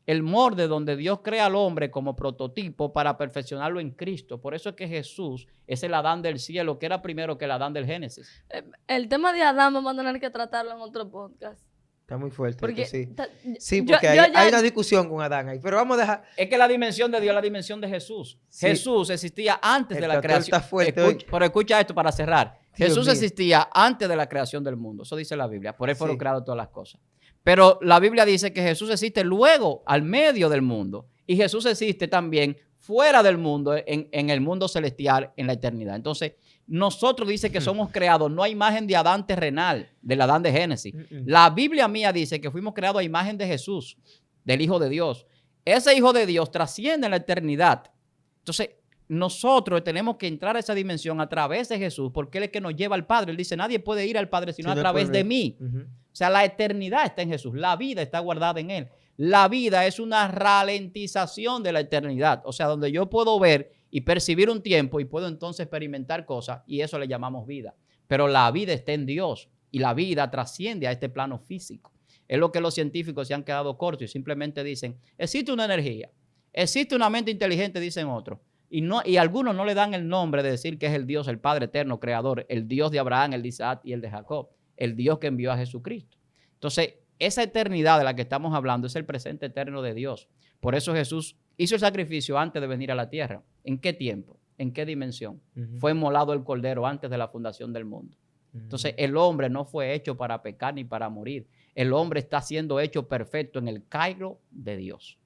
El molde donde Dios crea al hombre como prototipo para perfeccionarlo en Cristo. Por eso es que Jesús es el Adán del cielo, que era primero que el Adán del Génesis. El tema de Adán vamos a tener que tratarlo en otro podcast. Está muy fuerte. Porque, sí. Sí, porque hay una discusión con Adán ahí. Pero vamos a dejar. Es que la dimensión de Dios es la dimensión de Jesús. Sí. Jesús existía antes de la creación. Está fuerte pero escucha esto para cerrar. Jesús existía antes de la creación del mundo. Eso dice la Biblia. Por él fueron creadas todas las cosas. Pero la Biblia dice que Jesús existe luego al medio del mundo. Y Jesús existe también fuera del mundo, en el mundo celestial, en la eternidad. Entonces, nosotros dice que somos creados, no a imagen de Adán terrenal, del Adán de Génesis. La Biblia mía dice que fuimos creados a imagen de Jesús, del Hijo de Dios. Ese Hijo de Dios trasciende en la eternidad. Entonces, nosotros tenemos que entrar a esa dimensión a través de Jesús, porque Él es el que nos lleva al Padre. Él dice, nadie puede ir al Padre sino a través de mí. O sea, la eternidad está en Jesús, la vida está guardada en Él. La vida es una ralentización de la eternidad, o sea, donde yo puedo ver y percibir un tiempo y puedo entonces experimentar cosas y eso le llamamos vida. Pero la vida está en Dios y la vida trasciende a este plano físico. Es lo que los científicos se han quedado cortos y simplemente dicen, existe una energía, existe una mente inteligente, dicen otros. Y algunos no le dan el nombre de decir que es el Dios, el Padre eterno, creador, el Dios de Abraham, el de Isaac y el de Jacob, el Dios que envió a Jesucristo. Entonces, esa eternidad de la que estamos hablando es el presente eterno de Dios. Por eso Jesús hizo el sacrificio antes de venir a la tierra. ¿En qué tiempo? ¿En qué dimensión? Fue inmolado el cordero antes de la fundación del mundo. Entonces, el hombre no fue hecho para pecar ni para morir. El hombre está siendo hecho perfecto en el Cairo de Dios.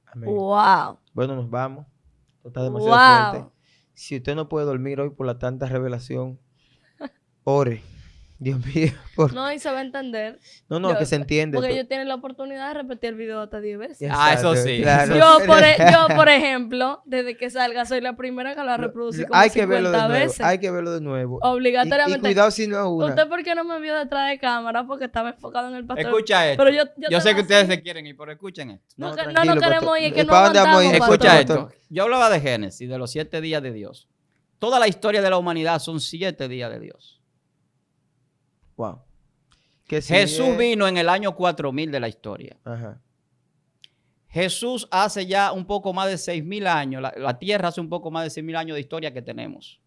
Amén. Wow. Bueno, nos vamos. Esto está demasiado fuerte. Si usted no puede dormir hoy por la tanta revelación, ore. Dios mío. No, y se va a entender. No, que se entiende. Porque ellos tienen la oportunidad de repetir el video hasta 10 veces. Eso sí. Claro. Yo, por ejemplo, desde que salga, soy la primera que lo reproduce como 50 veces. Hay que verlo de nuevo. Obligatoriamente. Y cuidado si no es una. ¿Usted por qué no me vio detrás de cámara? Porque estaba enfocado en el pastor. Escucha esto. Pero yo sé que ustedes se quieren ir, pero escuchen esto. No queremos ir, que no ¿Para dónde vamos a ir? Escucha esto. Yo hablaba de Génesis, de los 7 días de Dios. Toda la historia de la humanidad son 7 días de Dios. Wow. Jesús vino en el año 4000 de la historia. Ajá. Jesús hace ya un poco más de 6000 años, la tierra hace un poco más de 6000 años de historia que tenemos.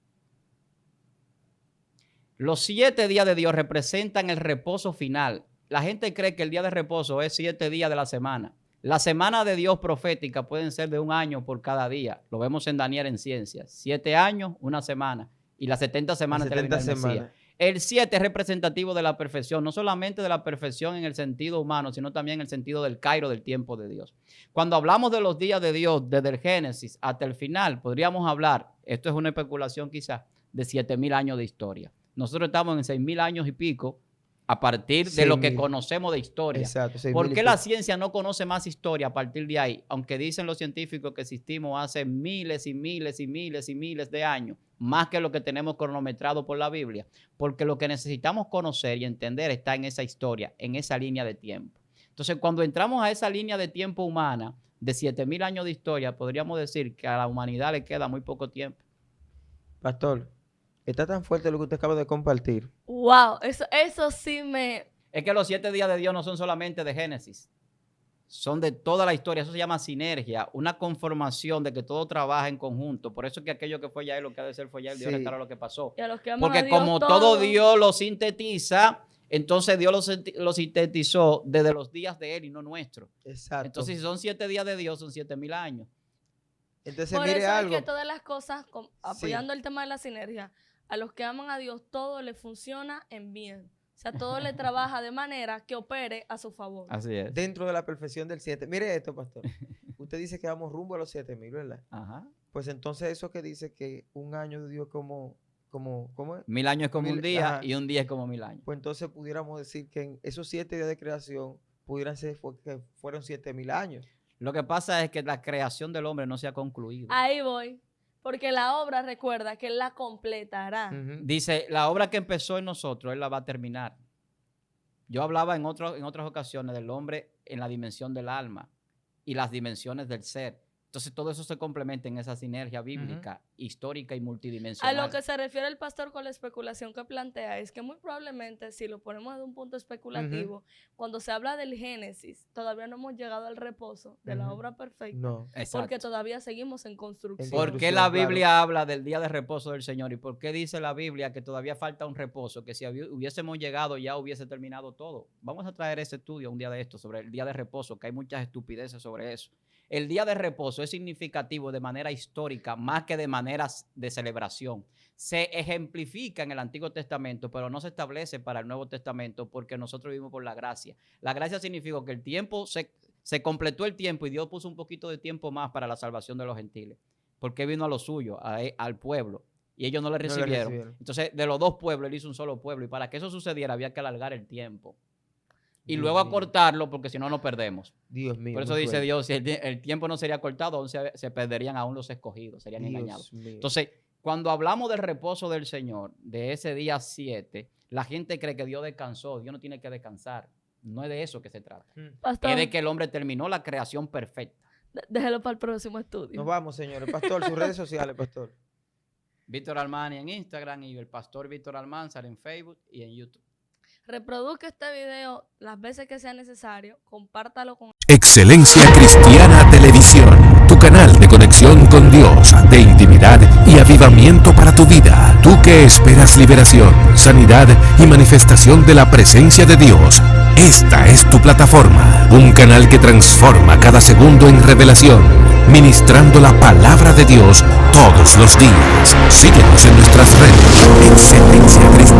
Los 7 días de Dios representan el reposo final. La gente cree que el día de reposo es 7 días de la semana. La semana de Dios profética pueden ser de 1 año por cada día. Lo vemos en Daniel en ciencias. 7 años, 1 semana. Y las 70 semanas de la Mesías. El 7 es representativo de la perfección, no solamente de la perfección en el sentido humano, sino también en el sentido del Cairo, del tiempo de Dios. Cuando hablamos de los días de Dios, desde el Génesis hasta el final, podríamos hablar, esto es una especulación quizás, de 7000 años de historia. Nosotros estamos en 6000 años y pico, a partir de lo que conocemos de historia. Exacto. ¿Por qué la ciencia no conoce más historia a partir de ahí? Aunque dicen los científicos que existimos hace miles y miles y miles y miles de años, más que lo que tenemos cronometrado por la Biblia, porque lo que necesitamos conocer y entender está en esa historia, en esa línea de tiempo. Entonces, cuando entramos a esa línea de tiempo humana, de 7000 años de historia, podríamos decir que a la humanidad le queda muy poco tiempo. Pastor, está tan fuerte lo que usted acaba de compartir. Wow, eso sí me... Es que los 7 días de Dios no son solamente de Génesis. Son de toda la historia. Eso se llama sinergia, una conformación de que todo trabaja en conjunto. Por eso es que aquello que fue ya y lo que ha de ser fue ya, el Dios restaura lo que pasó. Y a los que aman porque a Dios, como todo Dios lo sintetiza, entonces Dios lo sintetizó desde los días de Él y no nuestro. Exacto. Entonces, si son 7 días de Dios, son 7000 años. Entonces, por mire eso algo. es que todas las cosas, apoyando el tema de la sinergia, a los que aman a Dios, todo le funciona en bien. O sea, todo le trabaja de manera que opere a su favor. Así es. Dentro de la perfección del 7. Mire esto, pastor. Usted dice que vamos rumbo a los 7000, ¿verdad? Ajá. Pues entonces eso que dice que 1 año de Dios ¿cómo es? 1000 años es como un día ajá. y un día es como 1000 años. Pues entonces pudiéramos decir que en esos 7 días de creación pudieran ser que fueron 7000 años. Lo que pasa es que la creación del hombre no se ha concluido. Ahí voy. Porque la obra, recuerda, que Él la completará. Dice, la obra que empezó en nosotros, Él la va a terminar. Yo hablaba en otras ocasiones del hombre en la dimensión del alma y las dimensiones del ser. Entonces, todo eso se complementa en esa sinergia bíblica, histórica y multidimensional. A lo que se refiere el pastor con la especulación que plantea es que muy probablemente, si lo ponemos desde un punto especulativo, cuando se habla del Génesis, todavía no hemos llegado al reposo de la obra perfecta. No. Porque todavía seguimos en construcción. ¿Por qué la Biblia habla del día de reposo del Señor? ¿Y por qué dice la Biblia que todavía falta un reposo? Que si hubiésemos llegado ya hubiese terminado todo. Vamos a traer ese estudio un día de esto sobre el día de reposo, que hay muchas estupideces sobre eso. El día de reposo es significativo de manera histórica más que de manera de celebración. Se ejemplifica en el Antiguo Testamento, pero no se establece para el Nuevo Testamento porque nosotros vivimos por la gracia. La gracia significa que el tiempo se completó el tiempo y Dios puso un poquito de tiempo más para la salvación de los gentiles. Porque vino a lo suyo, al pueblo, y ellos no le recibieron. Entonces, de los dos pueblos, Él hizo un solo pueblo. Y para que eso sucediera había que alargar el tiempo. Y luego acortarlo porque si no nos perdemos. Dios mío. Por eso dice Dios, si el tiempo no sería cortado, aún se perderían aún los escogidos, serían engañados. Entonces, cuando hablamos del reposo del Señor, de ese día 7, la gente cree que Dios descansó. Dios no tiene que descansar. No es de eso que se trata. Pastor, es de que el hombre terminó la creación perfecta. Déjelo para el próximo estudio. Nos vamos, señores. Pastor, sus redes sociales, pastor. Víctor Almani en Instagram y el pastor Víctor Almanzar en Facebook y en YouTube. Reproduzca este video las veces que sea necesario, compártalo con... Excelencia Cristiana Televisión, tu canal de conexión con Dios, de intimidad y avivamiento para tu vida. Tú que esperas liberación, sanidad y manifestación de la presencia de Dios. Esta es tu plataforma, un canal que transforma cada segundo en revelación, ministrando la palabra de Dios todos los días. Síguenos en nuestras redes. Excelencia Cristiana.